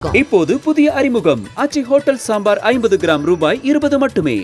இப்போது புதிய அறிமுகம் ஆச்சி ஹோட்டல் சாம்பார் 50 கிராம் ரூபாய் 20 மட்டுமே.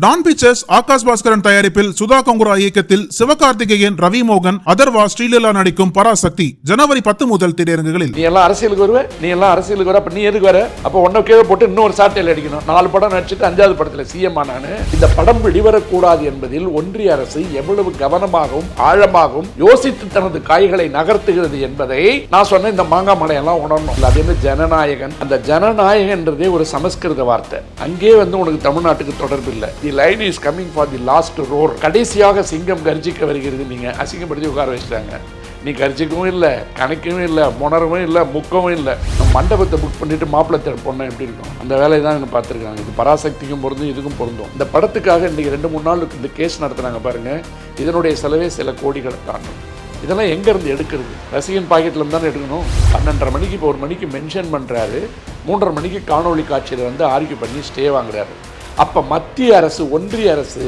டான் பிக்சர்ஸ் ஆகாஷ் பாஸ்கரன் தயாரிப்பில் சுதா கங்குரா இயக்கத்தில் சிவகார்த்திகேயன், ரவி மோகன், அதர்வா, ஸ்ரீலீலா நடிக்கும் பராசக்தி ஜனவரி 10 முதல் திரையரங்குகளில். நீ எல்லாம் அரசியலுக்கு வருவ, நீ எல்லாம் அரசியலுக்கு வர, அப்ப நீ எதுக்கு வர? அப்ப ஒன்ன கீழே போட்டு இன்னொரு சாட்டையில் அடிக்கணும். 4 படம் நடிச்சுட்டு 5வது படத்துல சிஎம் ஆனானு. இந்த படம் வெளிவரக்கூடாது என்பதில் ஒன்றிய அரசு எவ்வளவு கவனமாகவும் ஆழமாகவும் யோசித்து தனது காய்களை நகர்த்துகிறது என்பதை நான் சொன்ன இந்த மாங்காய் மலையெல்லாம் உணரணும். அது என்ன ஜனநாயகன்? அந்த ஜனநாயகன்றதே ஒரு சமஸ்கிருத வார்த்தை. அங்கே உனக்கு தமிழ்நாட்டுக்கு தொடர்பு இல்லை. The line is coming for the last roar. கடைசியாக சிங்கம் கர்ஜிக்க வருகிறது. நீங்க அசிங்கப்படுத்தி உட்கார வச்சுட்டாங்க. நீ கர்ஜிக்கவும் இல்லை, கணக்கவும் இல்லை, முணரவும் இல்லை, முக்கவும் இல்லை. மண்டபத்தை புக் பண்ணிட்டு மாப்பிள்ளை தேட போனால் எப்படி இருக்கும்? அந்த வேலையை தான் இங்கே பார்த்துருக்காங்க. இது பராசக்திக்கும் பொருந்தும், இதுக்கும் பொருந்தும். இந்த படத்துக்காக இன்றைக்கி 2-3 நாளுக்கு இந்த கேஸ் நடத்துனாங்க பாருங்க. இதனுடைய செலவே சில கோடிகளை தாண்டும். இதெல்லாம் எங்கேருந்து எடுக்கிறது? ரசிகன் பாக்கெட்டில் தானே எடுக்கணும். 12:30 மணிக்கு இப்போ 1 மணிக்கு மென்ஷன் பண்ணுறாரு, 3:30 மணிக்கு காணொலி காட்சியில் ஆர்கியூ பண்ணி ஸ்டே வாங்குறாரு. அப்போ மத்திய அரசு, ஒன்றிய அரசு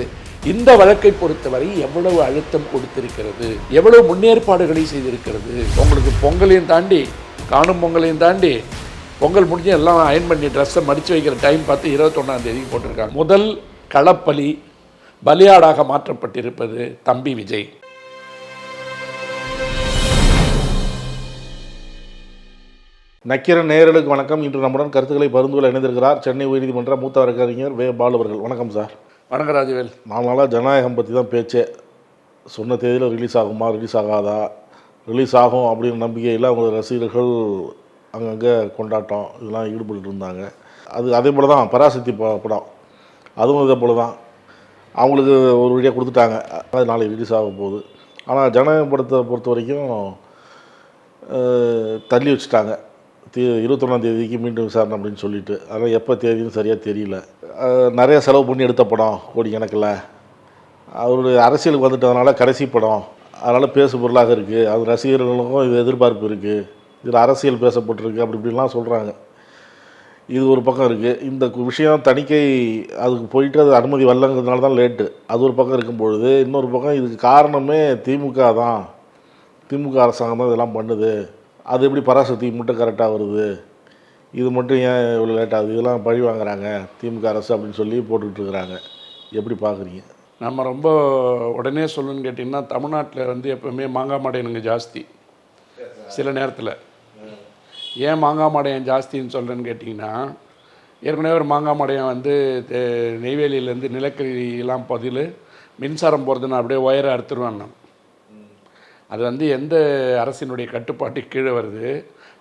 இந்த வழக்கை பொறுத்தவரை எவ்வளவு அழுத்தம் கொடுத்திருக்கிறது, எவ்வளவு முன்னேற்பாடுகளை செய்திருக்கிறது. உங்களுக்கு பொங்கலையும் தாண்டி, காணும் பொங்கலையும் தாண்டி, பொங்கல் முடிஞ்சு எல்லாம் அயன் பண்ணி ட்ரெஸ்ஸை மடித்து வைக்கிற டைம் பார்த்து 21ஆம் தேதிக்கு போட்டிருக்காங்க. முதல் களப்பலி பலியாடாக மாற்றப்பட்டிருப்பது தம்பி விஜய். நக்கீரன் நேயர்களுக்கு வணக்கம். இன்று நம்முடன் கருத்துக்களை பரிந்துரை இணைந்திருக்கிறார் சென்னை உயர்நீதிமன்ற மூத்த வழக்கறிஞர் வே. பாலு அவர்கள். வணக்கம் சார். வணக்கம் ராஜவேல். 4 நாளாக ஜனநாயகம் பற்றி தான் பேச்சே. சொன்ன தேதியில் ரிலீஸ் ஆகுமா, ரிலீஸ் ஆகாதா, ரிலீஸ் ஆகும் அப்படிங்கிற நம்பிக்கையில் அவங்க ரசிகர்கள் அங்கங்கே கொண்டாட்டம் இதெல்லாம் ஈடுபட்டு இருந்தாங்க. அதே போல் தான் பராசக்தி படம், அதுவும் இதே போல் தான் அவங்களுக்கு ஒரு வழியாக கொடுத்துட்டாங்க. அது நாளைக்கு ரிலீஸ் ஆக போகுது. ஆனால் ஜனநாயகம் படத்தை பொறுத்த வரைக்கும் தள்ளி வச்சுட்டாங்க. 21ஆம் தேதிக்கு மீண்டும் விசாரணை அப்படின்னு சொல்லிட்டு. அதனால் எப்போ தேதின்னு சரியாக தெரியல. நிறைய செலவு பண்ணி எடுத்த படம், கோடிக்கணக்கில். அவருடைய அரசியலுக்கு வந்துட்டதுனால கடைசி படம், அதனால் பேசு பொருளாக இருக்குது. அது ரசிகர்களுக்கும் இது எதிர்பார்ப்பு இருக்குது. இதில் அரசியல் பேசப்பட்டிருக்கு அப்படி இப்படின்லாம் சொல்கிறாங்க. இது ஒரு பக்கம் இருக்குது. இந்த விஷயம் தணிக்கை அதுக்கு போயிட்டு அது அனுமதி வரலங்கிறதுனால தான் லேட்டு. அது ஒரு பக்கம் இருக்கும்பொழுது, இன்னொரு பக்கம் இதுக்கு காரணமே திமுக தான். திமுக அரசாங்கம் தான் இதெல்லாம் பண்ணுது. அது எப்படி பராசக்தி மட்டும் கரெக்டாக வருது, இது மட்டும் ஏன் இவ்வளோ லேட் ஆகுது, இதெல்லாம் பழி வாங்குறாங்க திமுக அரசு அப்படின்னு சொல்லி போட்டுக்கிட்டு இருக்கிறாங்க. எப்படி பார்க்குறீங்க? நம்ம ரொம்ப உடனே சொல்லணும்னு கேட்டிங்கன்னா, தமிழ்நாட்டில் எப்போவுமே மாங்காய் மாடையனுங்க ஜாஸ்தி. சில நேரத்தில் ஏன் மாங்காய் மாடையன் ஜாஸ்தின்னு சொல்கிறேன்னு கேட்டிங்கன்னா, ஏற்கனவே ஒரு மாங்காய் மாடையன் நெய்வேலியிலேருந்து நிலக்கரியெல்லாம் பதில் மின்சாரம் போகிறதுன்னு அப்படியே ஒயரை அறுத்துருவான். அது எந்த அரசினுடைய கட்டுப்பாட்டுக்கு கீழே வருது,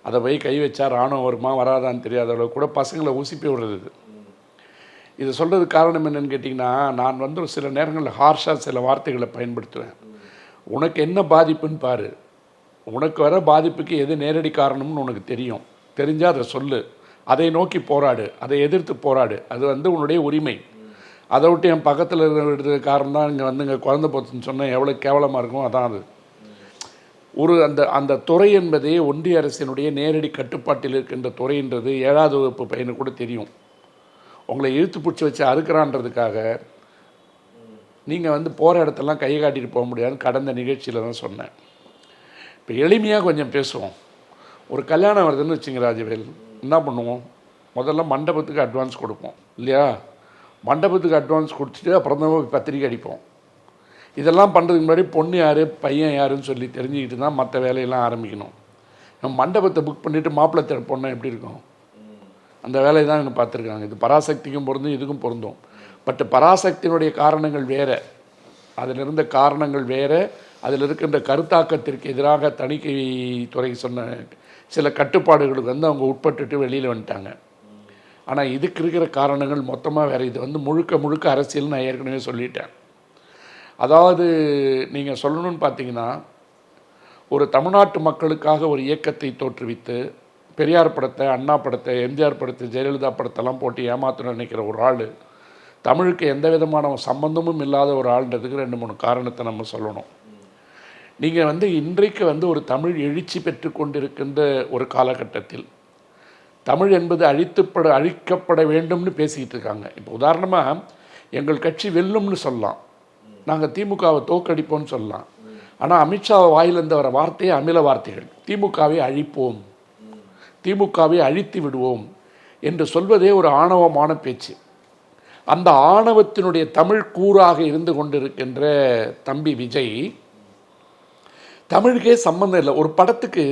அதை போய் கை வச்சா ராணுவம் வருமா வராதான்னு தெரியாத அளவு கூட பசங்களை உசுப்பி விடுறது. இது சொல்கிறதுக்கு காரணம் என்னென்னு கேட்டிங்கன்னா, நான் ஒரு சில நேரங்களில் ஹார்ஷாக சில வார்த்தைகளை பயன்படுத்துவேன். உனக்கு என்ன பாதிப்புன்னு பாரு, உனக்கு வர பாதிப்புக்கு எது நேரடி காரணம்னு உனக்கு தெரியும். தெரிஞ்சால் அதை சொல்லு, அதை நோக்கி போராடு, அதை எதிர்த்து போராடு. அது உன்னுடைய உரிமை. அதை விட்டு என் பக்கத்தில் இருக்கிற காரணம் தான் இங்கே குழந்தை போச்சுன்னு சொன்னால் எவ்வளோ கேவலமாக இருக்கும். அதான் அது அந்த துறை என்பதே ஒன்றிய அரசினுடைய நேரடி கட்டுப்பாட்டில் இருக்கின்ற துறைன்றது 7வது வகுப்பு பையனுக்கு கூட தெரியும். உங்களை இழுத்து பிடிச்சி வச்சு அறுக்கிறான்றதுக்காக நீங்கள் போகிற இடத்தெல்லாம் கையை காட்டிட்டு போக முடியாதுன்னு கடந்த நிகழ்ச்சியில் தான் சொன்னேன். இப்போ எளிமையாக கொஞ்சம் பேசுவோம். ஒரு கல்யாணம் வருதுன்னு வச்சுங்க ராஜவேல், என்ன பண்ணுவோம்? முதல்ல மண்டபத்துக்கு அட்வான்ஸ் கொடுப்போம் இல்லையா? மண்டபத்துக்கு அட்வான்ஸ் கொடுத்துட்டு அப்புறம் தான் பத்திரிக்கை அடிப்போம். இதெல்லாம் பண்ணுறதுக்கு முன்னாடி பொண்ணு யார், பையன் யாருன்னு சொல்லி தெரிஞ்சுக்கிட்டு தான் மற்ற வேலையெல்லாம் ஆரம்பிக்கணும். நம்ம மண்டபத்தை புக் பண்ணிவிட்டு மாப்பிள்ளை தேட போனால் எப்படி இருக்கும்? அந்த வேலையை தான் இங்கே பார்த்துருக்காங்க. இது பராசக்திக்கும் பொருந்தும், இதுக்கும் பொருந்தும். பட் பராசக்தியினுடைய காரணங்கள் வேறு, அதில் இருந்த காரணங்கள் வேறு. அதில் இருக்கின்ற கருத்தாக்கத்திற்கு எதிராக தணிக்கை துறை சொன்ன சில கட்டுப்பாடுகளுக்கு அவங்க உட்பட்டுட்டு வெளியில் வந்துட்டாங்க. ஆனால் இதுக்கு இருக்கிற காரணங்கள் மொத்தமாக வேறு. இது முழுக்க முழுக்க அரசியல். நான் ஏற்கனவே சொல்லிட்டேன். அதாவது நீங்கள் சொல்லணும்னு பார்த்தீங்கன்னா, ஒரு தமிழ்நாட்டு மக்களுக்காக ஒரு இயக்கத்தை தோற்றுவித்து பெரியார் படத்தை, அண்ணா படத்தை, எம்ஜிஆர் படத்தை, ஜெயலலிதா படத்தெல்லாம் போட்டு ஏமாற்றணும்னு நினைக்கிற ஒரு ஆள், தமிழுக்கு எந்த விதமான சம்பந்தமும் இல்லாத ஒரு ஆள்ன்றதுக்கு 2-3 காரணத்தை நம்ம சொல்லணும். நீங்கள் இன்றைக்கு ஒரு தமிழ் எழுச்சி பெற்று கொண்டிருக்கின்ற ஒரு காலகட்டத்தில் தமிழ் என்பது அழிக்கப்பட வேண்டும்னு பேசிக்கிட்டு இருக்காங்க. இப்போ உதாரணமாக எங்கள் கட்சி வெல்லும்னு சொல்லலாம், நாங்கள் திமுகவை தோற்கடிப்போம்னு சொல்லலாம். ஆனால் அமித்ஷா வாயிலிருந்து வர வார்த்தையே அமில வார்த்தைகள். திமுகவை அழிப்போம், திமுகவை அழித்து விடுவோம் என்று சொல்வதே ஒரு ஆணவமான பேச்சு. அந்த ஆணவத்தினுடைய தமிழ் கூறாக இருந்து கொண்டிருக்கின்ற தம்பி விஜய் தமிழுக்கே சம்பந்தம் இல்லை. ஒரு படத்துக்கு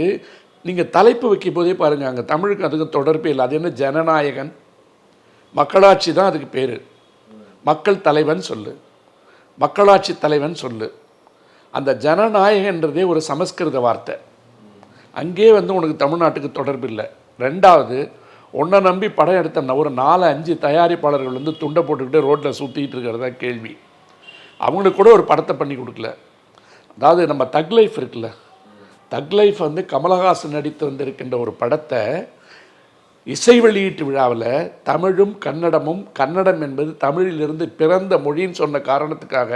நீங்கள் தலைப்பு வைக்கும் போதே பாருங்கள், அங்கே தமிழுக்கு அதுக்கு தொடர்பே இல்லை. அது என்ன ஜனநாயகன், மக்களாட்சி தான் அதுக்கு பேர். மக்கள் தலைவன் சொல்லு, மக்களாட்சி தலைவன் சொல்லு. அந்த ஜனநாயகன்றதே ஒரு சமஸ்கிருத வார்த்தை. அங்கே உனக்கு தமிழ்நாட்டுக்கு தொடர்பு இல்லை. ரெண்டாவது, உன்னை நம்பி படம் எடுத்த ஒரு 4-5 தயாரிப்பாளர்கள் துண்டை போட்டுக்கிட்டு ரோட்டில் சுற்றிக்கிட்டு இருக்கிறதா கேள்வி. அவங்களுக்கு கூட ஒரு படத்தை பண்ணி கொடுக்கல. அதாவது நம்ம தக் லைஃப் இருக்குல்ல, தக் லைஃப் கமலஹாசன் நடித்து வந்திருக்கின்ற ஒரு படத்தை இசை வெளியீட்டு விழாவில் தமிழும் கன்னடமும், கன்னடம் என்பது தமிழிலிருந்து பிறந்த மொழின்னு சொன்ன காரணத்துக்காக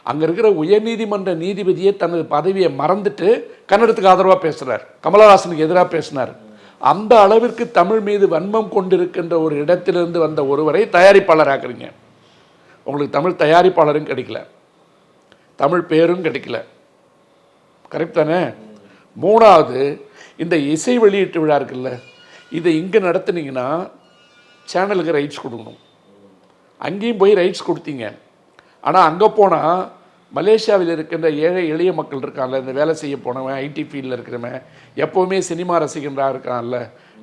அங்கே இருக்கிற உயர்நீதிமன்ற நீதிபதியே தனது பதவியை மறந்துட்டு கன்னடத்துக்கு ஆதரவாக பேசுகிறார், கமலஹாசனுக்கு எதிராக பேசினார். அந்த அளவிற்கு தமிழ் மீது வன்மம் கொண்டிருக்கின்ற ஒரு இடத்திலிருந்து வந்த ஒருவரை தயாரிப்பாளர் ஆக்குறீங்க. உங்களுக்கு தமிழ் தயாரிப்பாளரும் கிடைக்கல, தமிழ் பேரும் கிடைக்கல. கரெக்ட் தானே? மூணாவது, இந்த இசை வெளியீட்டு விழா இருக்குல்ல, இதை இங்கே நடத்துனீங்கன்னா சேனலுக்கு ரைட்ஸ் கொடுக்கணும். அங்கேயும் போய் ரைட்ஸ் கொடுத்தீங்க. ஆனால் அங்கே போனால் மலேசியாவில் இருக்கின்ற ஏழை எளிய மக்கள் இருக்கான்ல, இந்த வேலை செய்ய போனவன், ஐடி ஃபீல்டில் இருக்கிறவன், எப்போவுமே சினிமா ரசிகன்றாக இருக்கான்ல,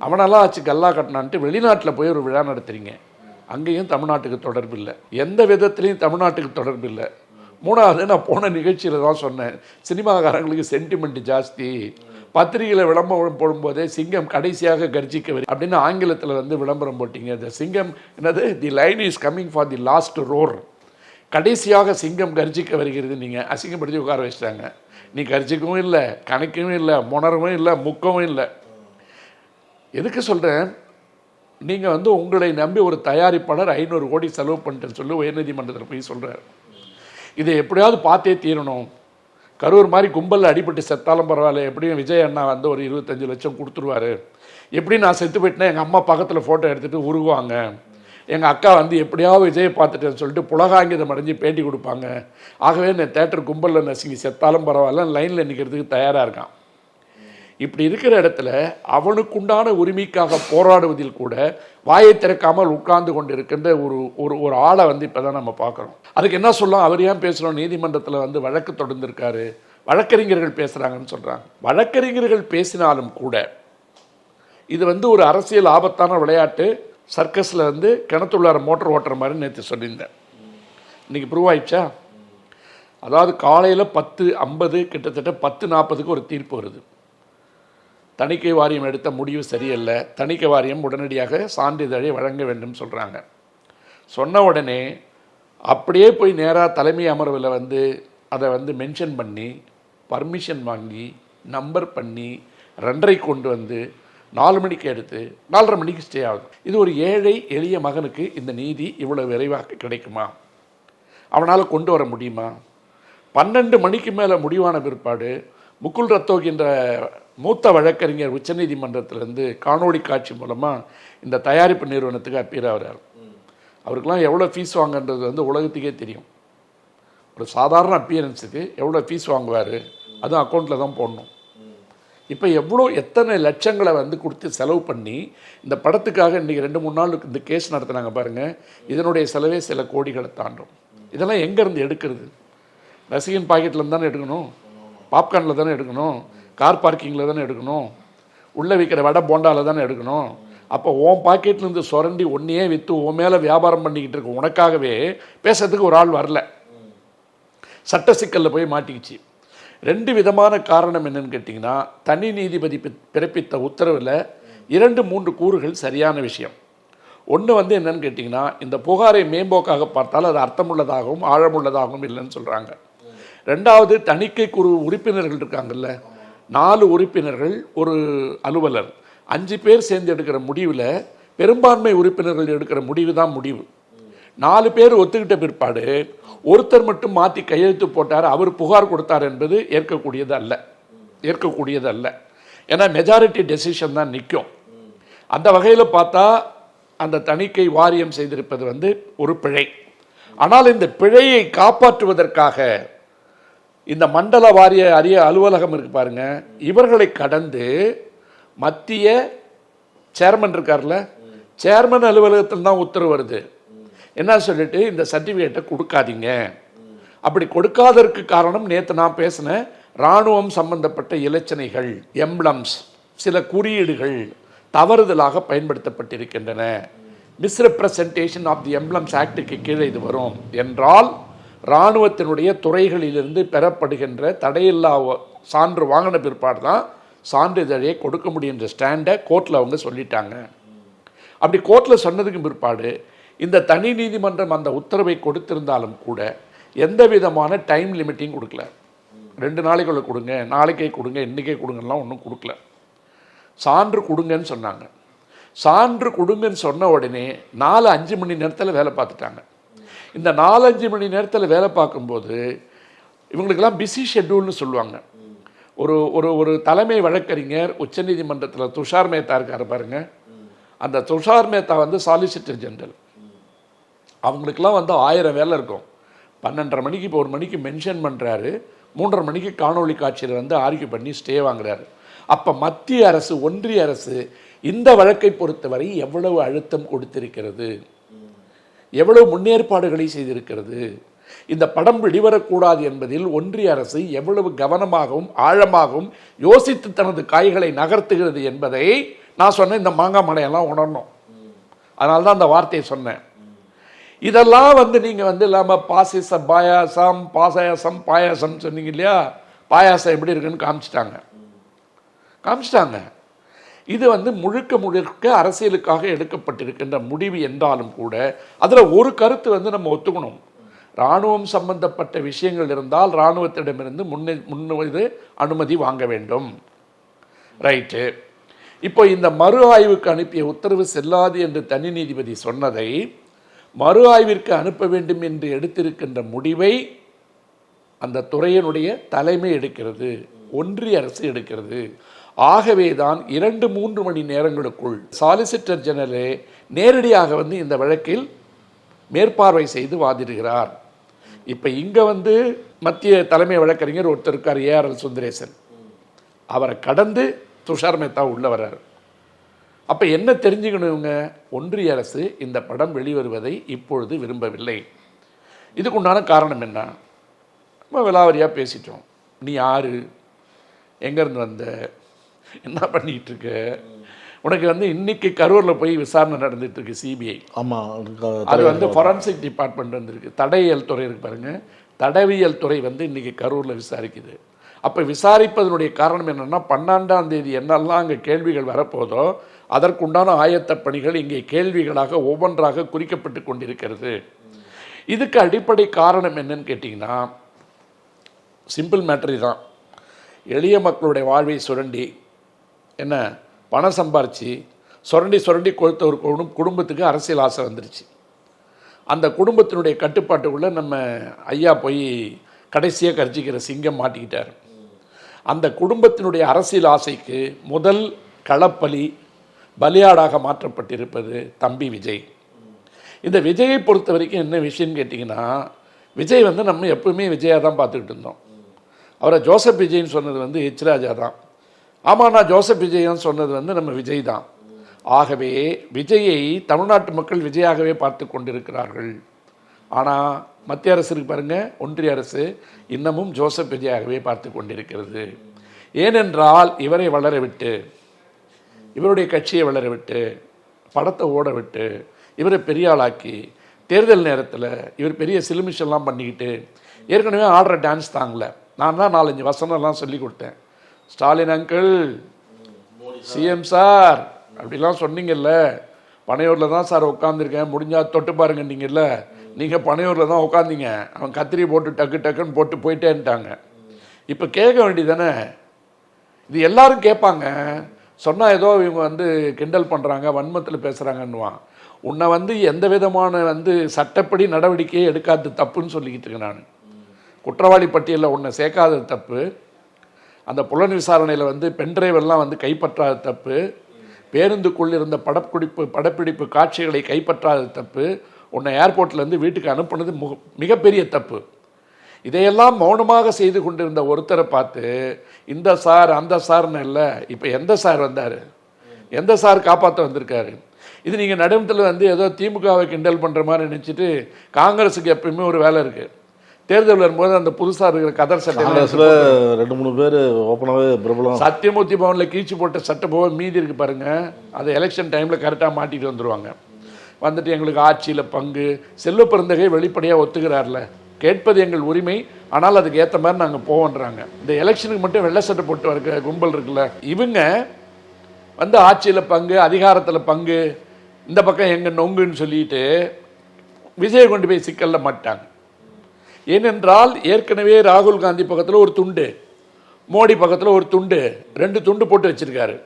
அவனெல்லாம் ஆச்சு கல்லா கட்டினான்ட்டு வெளிநாட்டில் போய் ஒரு விழா நடத்துகிறீங்க. அங்கேயும் தமிழ்நாட்டுக்கு தொடர்பு இல்லை, எந்த விதத்துலேயும் தமிழ்நாட்டுக்கு தொடர்பு இல்லை. மூணாவது, நான் போன நிகழ்ச்சியில் தான் சொன்னேன், சினிமாக்காரங்களுக்கு சென்டிமெண்ட் ஜாஸ்தி. பத்திரிகையில் விளம்பரம் போடும்போதே சிங்கம் கடைசியாக கர்ஜிக்க வரி அப்படின்னு ஆங்கிலத்தில் விளம்பரம் போட்டிங்க. த சிங்கம் என்னது, the line is coming for the last roar. கடைசியாக சிங்கம் கர்ஜிக்க வருகிறது. நீங்கள் அசிங்கப்படுத்தி உட்கார வச்சிட்டாங்க. நீ கர்ஜிக்கவும் இல்லை, கணக்கவும் இல்லை, முணரவும் இல்லை, முக்கவும் இல்லை. எதுக்கு சொல்கிறேன், நீங்கள் உங்களை நம்பி ஒரு தயாரிப்பாளர் 500 கோடி செலவு பண்ணிட்டேன்னு சொல்லி உயர்நீதிமன்றத்தில் போய் சொல்கிறார். இதை எப்படியாவது பார்த்தே தீரணும். கரூர் மாதிரி கும்பலில் அடிபட்டு செத்தாலும் பரவாயில்ல, எப்படியும் விஜய் அண்ணா ஒரு 25 லட்சம் கொடுத்துருவார். எப்படி நான் செத்து போயிட்டேன்னா எங்கள் அம்மா பக்கத்தில் ஃபோட்டோ எடுத்துகிட்டு உருவாங்க, எங்கள் அக்கா எப்படியாவது விஜயை பார்த்துட்டேன்னு சொல்லிட்டு புலகாங்கிதம் அடைஞ்சு பேட்டி கொடுப்பாங்க. ஆகவே நான் தேட்டர் கும்பலில் நசுங்கி செத்தாலும் பரவாயில்ல, லைனில் நிற்கிறதுக்கு தயாராக இருக்கான். இப்படி இருக்கிற இடத்துல அவனுக்குண்டான உரிமைக்காக போராடுவதில் கூட வாயை திறக்காமல் உட்கார்ந்து கொண்டு இருக்கின்ற ஒரு ஆளை இப்போ தான் நம்ம பார்க்குறோம். அதுக்கு என்ன சொல்லலாம், அவர் ஏன் பேசுகிறோம், நீதிமன்றத்தில் வழக்கு தொடர்ந்துருக்காரு, வழக்கறிஞர்கள் பேசுகிறாங்கன்னு சொல்கிறாங்க. வழக்கறிஞர்கள் பேசினாலும் கூட இது ஒரு அரசியல் ஆபத்தான விளையாட்டு. சர்க்கஸில் கிணத்துள்ளார மோட்டர் ஓட்டுற மாதிரி நேற்று சொல்லியிருந்தேன். இன்றைக்கி ப்ரூவ் ஆயிடுச்சா? அதாவது காலையில் 10:50 கிட்டத்தட்ட 10:40க்கு ஒரு தீர்ப்பு வருது. தணிக்கை வாரியம் எடுத்த முடிவு சரியில்லை, தணிக்கை வாரியம் உடனடியாக சான்றிதழை வழங்க வேண்டும் சொல்கிறாங்க. சொன்ன உடனே அப்படியே போய் நேராக தலைமை அமர்வில் அதை மென்ஷன் பண்ணி பர்மிஷன் வாங்கி நம்பர் பண்ணி 2:30 கொண்டு 4 மணிக்கு எடுத்து 4:30 மணிக்கு ஸ்டே ஆகுது. இது ஒரு ஏழை எளிய மகனுக்கு இந்த நீதி இவ்வளோ விரைவாக கிடைக்குமா? அவனால் கொண்டு வர முடியுமா? 12 மணிக்கு மேலே முடிவான பிற்பாடு முகுல் ரத்தோகி என்ற மூத்த வழக்கறிஞர் உச்சநீதிமன்றத்திலேருந்து காணொளி காட்சி மூலமாக இந்த தயாரிப்பு நிறுவனத்துக்கு அப்பீர் ஆகிறார். அவருக்கெல்லாம் எவ்வளோ ஃபீஸ் வாங்கன்றது உலகத்துக்கே தெரியும். ஒரு சாதாரண அப்பியரன்ஸுக்கு எவ்வளோ ஃபீஸ் வாங்குவார், அதுவும் அக்கௌண்ட்டில் தான் போடணும். இப்போ எத்தனை லட்சங்களை கொடுத்து செலவு பண்ணி இந்த படத்துக்காக இன்றைக்கி 2-3 நாளுக்கு இந்த கேஸ் நடத்துனாங்க பாருங்கள். இதனுடைய செலவே சில கோடிகளை தாண்டும். இதெல்லாம் எங்கேருந்து எடுக்கிறது? ரசிகன் பாக்கெட்டில் தானே எடுக்கணும், பாப்கார்னில் தானே எடுக்கணும், கார் பார்க்கிங்கில் தானே எடுக்கணும், உள்ளே விற்கிற வடை போண்டாவில் தானே எடுக்கணும். அப்போ உன் பாக்கெட்லேருந்து சுரண்டி ஒன்றையே விற்று உன் மேலே வியாபாரம் பண்ணிக்கிட்டு இருக்க உனக்காகவே பேசுறதுக்கு ஒரு ஆள் வரல, சட்ட சிக்கலில் போய் மாட்டிக்கிச்சு. 2 விதமான காரணம் என்னன்னு கேட்டிங்கன்னா, தனி நீதிபதி பிறப்பித்த உத்தரவில் 2-3 கூறுகள் சரியான விஷயம். ஒன்று என்னன்னு கேட்டிங்கன்னா, இந்த புகாரை மேம்போக்காக பார்த்தால் அது அர்த்தமுள்ளதாகவும் ஆழமுள்ளதாகவும் இல்லைன்னு சொல்கிறாங்க. 2வது, தணிக்கை குழு உறுப்பினர்கள் இருக்காங்கல்ல, 4 உறுப்பினர்கள் ஒரு அலுவலர், 5 பேர் சேர்ந்து எடுக்கிற முடிவில் பெரும்பான்மை உறுப்பினர்கள் எடுக்கிற முடிவு தான் முடிவு. 4 பேர் ஒத்துக்கிட்ட பிற்பாடு ஒருத்தர் மட்டும் மாற்றி கையெழுத்து போட்டார், அவர் புகார் கொடுத்தார் என்பது ஏற்கக்கூடியது அல்ல. ஏன்னா மெஜாரிட்டி டெசிஷன் தான் நிற்கும். அந்த வகையில் பார்த்தா அந்த தணிக்கை வாரியம் செய்திருப்பது ஒரு பிழை. ஆனால் இந்த பிழையை காப்பாற்றுவதற்காக இந்த மண்டல வாரிய அலுவலகம் இருக்கு பாருங்க, இவர்களை கடந்து மத்திய சேர்மன் இருக்கார்ல, சேர்மன் அலுவலகத்தில் தான் உத்தரவு வருது. என்ன சொல்லிட்டு இந்த சர்டிஃபிகேட்டை கொடுக்காதீங்க. அப்படி கொடுக்காததற்கு காரணம் நேற்று நான் பேசின இராணுவம் சம்பந்தப்பட்ட இலச்சனைகள், எம்ப்ளம்ஸ், சில குறியீடுகள் தவறுதலாக பயன்படுத்தப்பட்டிருக்கின்றன. மிஸ்ரெப்ரசன்டேஷன் ஆஃப் தி எம்ப்ளம்ஸ் ஆக்டுக்கு கீழே இது வரும் என்றால் இராணுவத்தினுடைய துறைகளிலிருந்து பெறப்படுகின்ற தடையில்லா சான்று வாங்கின பிற்பாடு தான் சான்றிதழை கொடுக்க முடியுன்ற ஸ்டாண்டை கோர்ட்டில் அவங்க சொல்லிட்டாங்க. அப்படி கோர்ட்டில் சொன்னதுக்கு பிற்பாடு இந்த தனி நீதிமன்றம் அந்த உத்தரவை கொடுத்திருந்தாலும் கூட எந்த விதமான டைம் லிமிட்டிங் கொடுக்கல. 2 நாளைக்குள்ள கொடுங்க, நாளைக்கே கொடுங்க, இன்றைக்கே கொடுங்கலாம் ஒன்றும் கொடுக்கல. சான்று கொடுங்கன்னு சொன்னாங்க. சான்று கொடுங்கன்னு சொன்ன உடனே 4-5 மணி நேரத்தில் வேலை பார்த்துட்டாங்க. இந்த 4-5 மணி நேரத்தில் வேலை பார்க்கும்போது இவங்களுக்கெல்லாம் பிஸி ஷெட்யூல்னு சொல்லுவாங்க. ஒரு ஒரு ஒரு தலைமை வழக்கறிஞர் உச்சநீதிமன்றத்தில் துஷார் மேத்தா இருக்கார் பாருங்க, அந்த துஷார் மேத்தா வந்து சாலிசிட்டர் ஜெனரல். அவங்களுக்கெல்லாம் வந்து 1000 வேலை இருக்கும். 12:30 மணிக்கு இப்போ 1 மணிக்கு மென்ஷன் பண்ணுறாரு, 3:30 மணிக்கு காணொலி காட்சியில் வந்து ஆர்கியூ பண்ணி ஸ்டே வாங்குறாரு. அப்போ மத்திய அரசு, ஒன்றிய அரசு இந்த வழக்கை பொறுத்தவரை எவ்வளவு அழுத்தம் கொடுத்திருக்கிறது, எவ்வளவு முன்னேற்பாடுகளை செய்திருக்கிறது, இந்த படம் வெளிவரக்கூடாது என்பதில் ஒன்றிய அரசு எவ்வளவு கவனமாகவும் ஆழமாகவும் யோசித்து தனது காய்களை நகர்த்துகிறது என்பதை நான் சொன்னேன். இந்த மாங்காய் மலையெல்லாம் உணரணும். அதனால தான் அந்த வார்த்தையை சொன்னேன். இதெல்லாம் வந்து நீங்கள் வந்து இல்லாமல் பாயாசம் பாயாசம் சொன்னீங்க இல்லையா, பாயாசம் எப்படி இருக்குன்னு காமிச்சிட்டாங்க. இது வந்து முழுக்க அரசியலுக்காக எடுக்கப்பட்டிருக்கின்ற முடிவு என்றாலும் கூட அதில் ஒரு கருத்து வந்து நம்ம ஒத்துக்கணும். இராணுவம் சம்பந்தப்பட்ட விஷயங்கள் இருந்தால் இராணுவத்திடமிருந்து முன்னுவது அனுமதி வாங்க வேண்டும். ரைட்டு. இப்போ இந்த மறு ஆய்வுக்கு அனுப்பிய உத்தரவு செல்லாது என்று தனி நீதிபதி சொன்னதை மறு ஆய்விற்கு அனுப்ப வேண்டும் என்று எடுத்திருக்கின்ற முடிவை அந்த துறையினுடைய தலைமை எடுக்கிறது, ஒன்றிய அரசு எடுக்கிறது. ஆகவே தான் 2-3 மணி நேரங்களுக்குள் சாலிசிட்டர் ஜெனரலே நேரடியாக வந்து இந்த வழக்கில் மேற்பார்வை செய்து வாதிடுகிறார். இப்போ இங்கே வந்து மத்திய தலைமை வழக்கறிஞர் ஒருத்தர் இருக்கார், ARL சுந்தரேசன். அவரை கடந்து துஷார் மேத்தா உள்ள வர்றார். அப்போ என்ன தெரிஞ்சுக்கணும், இவங்க ஒன்றிய அரசு இந்த படம் வெளிவருவதை இப்பொழுது விரும்பவில்லை. இதுக்குண்டான காரணம் என்ன? நம்ம விலாவரியாக பேசிட்டோம். நீ யார், எங்கேருந்து வந்த, என்ன பண்ணிகிட்டு இருக்க, உனக்கு வந்து இன்னைக்கு கரூரில் போய் விசாரணை நடந்துட்டு இருக்கு சிபிஐ. ஆமாம், அது வந்து ஃபாரன்சிக் டிபார்ட்மெண்ட் வந்துருக்கு, தடயவியல் துறை இருக்கு பாருங்க, தடவியல் துறை வந்து இன்னைக்கு கரூரில் விசாரிக்குது. அப்போ விசாரிப்பதனுடைய காரணம் என்னென்னா 12ஆம் தேதி என்னெல்லாம் அங்கே கேள்விகள் வரப்போதோ அதற்குண்டான ஆயத்த பணிகள் இங்கே கேள்விகளாக ஒவ்வொன்றாக குறிக்கப்பட்டு கொண்டிருக்கிறது. இதுக்கு அடிப்படை காரணம் என்னன்னு கேட்டிங்கன்னா சிம்பிள் மேட்டரி தான். எளிய மக்களுடைய வாழ்வை சுரண்டி என்ன பணம் சம்பாரித்து சுரண்டி கொளுத்த ஒரு குடும்பத்துக்கு அரசியல் ஆசை வந்துருச்சு. அந்த குடும்பத்தினுடைய கட்டுப்பாட்டுக்குள்ளே நம்ம ஐயா போய் கடைசியாக கர்ஜிக்கிற சிங்கம் மாட்டிக்கிட்டார். அந்த குடும்பத்தினுடைய அரசியல் ஆசைக்கு முதல் களப்பலி பலியாடாக மாற்றப்பட்டிருப்பது தம்பி விஜய். இந்த விஜயை பொறுத்த வரைக்கும் என்ன விஷயம்னு கேட்டிங்கன்னா, விஜய் வந்து நம்ம எப்பவுமே விஜயாக தான் பார்த்துக்கிட்டு இருந்தோம். அவரை ஜோசப் விஜய்ன்னு சொன்னது வந்து எச் ராஜா தான். ஆமாம், நான் ஜோசப் விஜயன்னு சொன்னது வந்து நம்ம விஜய் தான். ஆகவே விஜயை தமிழ்நாட்டு மக்கள் விஜயாகவே பார்த்து கொண்டிருக்கிறார்கள். ஆனால் மத்திய அரசு இருக்கு பாருங்கள், ஒன்றிய அரசு இன்னமும் ஜோசப் விஜயாகவே பார்த்து கொண்டிருக்கிறது. ஏனென்றால் இவரை வளர விட்டு, இவருடைய கட்சியை வளர விட்டு, படத்தை ஓட விட்டு, இவரை பெரிய ஆளாக்கி தேர்தல் நேரத்தில் இவர் பெரிய சிலுமிஷெல்லாம் பண்ணிக்கிட்டு ஏற்கனவே ஆடுற டான்ஸ் தாங்கல. நான் தான் 4-5 வசனம்லாம் சொல்லி கொடுத்தேன். ஸ்டாலின் அங்கிள், சிஎம் சார் அப்படிலாம் சொன்னீங்கல்ல, பனையூரில் தான் சார் உட்காந்துருக்கேன், முடிஞ்சால் தொட்டு பாருங்கன்னீங்கல்ல, நீங்கள் பனையூரில் தான் உட்காந்தீங்க, அவன் கத்திரி போட்டு டக்குன்னு போட்டு போயிட்டேன்ட்டாங்க. இப்போ கேட்க வேண்டியதானே, இது எல்லாரும் கேட்பாங்க. சொன்னால் ஏதோ இவங்க வந்து கிண்டல் பண்ணுறாங்க, வன்மத்தில் பேசுகிறாங்கன்னுவான். உன்னை வந்து எந்த விதமான வந்து சட்டப்படி நடவடிக்கையே எடுக்காது தப்புன்னு சொல்லிக்கிட்டு இருக்கேன் நான். குற்றவாளி பட்டியலில் உன்னை சேர்க்காதது தப்பு, அந்த புலன் விசாரணையில் வந்து பென்ட்ரைவெல்லாம் வந்து கைப்பற்றாத தப்பு, பேருந்துக்குள் இருந்த படப்பிடிப்பு காட்சிகளை கைப்பற்றாத தப்பு, உன்னை ஏர்போர்ட்லேருந்து வீட்டுக்கு அனுப்புனது மிகப்பெரிய தப்பு. இதையெல்லாம் மௌனமாக செய்து கொண்டிருந்த ஒருத்தரை பார்த்து இந்த சார் அந்த சார்னு இல்லை, இப்போ எந்த சார் வந்தார், எந்த சார் காப்பாற்ற வந்திருக்காரு? இது நீங்கள் நடுமத்தில் வந்து ஏதோ திமுகவை கிண்டல் பண்ணுற மாதிரி நினச்சிட்டு, காங்கிரஸுக்கு எப்பயுமே ஒரு வேலை இருக்குது. தேர்தல் வரும்போது அந்த புதுசாக இருக்கிற கதர் சட்டை 2-3 பேர் ஓப்பனாகவே பிரபலம் சத்தியமூர்த்தி பவனில் கீழ்ச்சி போட்ட சட்டை போக மீதி இருக்குது பாருங்கள், அதை எலெக்ஷன் டைமில் கரெக்டாக மாட்டிட்டு வந்துடுவாங்க. வந்துட்டு எங்களுக்கு ஆட்சியில் பங்கு, செல்வ பெருந்தகை வெளிப்படையாக ஒத்துக்கிறார்ல, கேட்பது எங்கள் உரிமை, ஆனால் அதுக்கு ஏற்ற மாதிரி நாங்கள் போவோன்றாங்க. இந்த எலெக்ஷனுக்கு மட்டும் வெள்ளை சட்டை போட்டு வர கும்பல் இருக்குல்ல, இவங்க வந்து ஆட்சியில் பங்கு, அதிகாரத்தில் பங்கு, இந்த பக்கம் எங்கள் நொங்குன்னு சொல்லிட்டு விஜயை கொண்டு போய் சிக்கலில் மாட்டாங்க. ஏனென்றால் ஏற்கனவே ராகுல் காந்தி பக்கத்தில் ஒரு துண்டு, மோடி பக்கத்தில் ஒரு துண்டு, 2 துண்டு போட்டு வச்சுருக்காரு.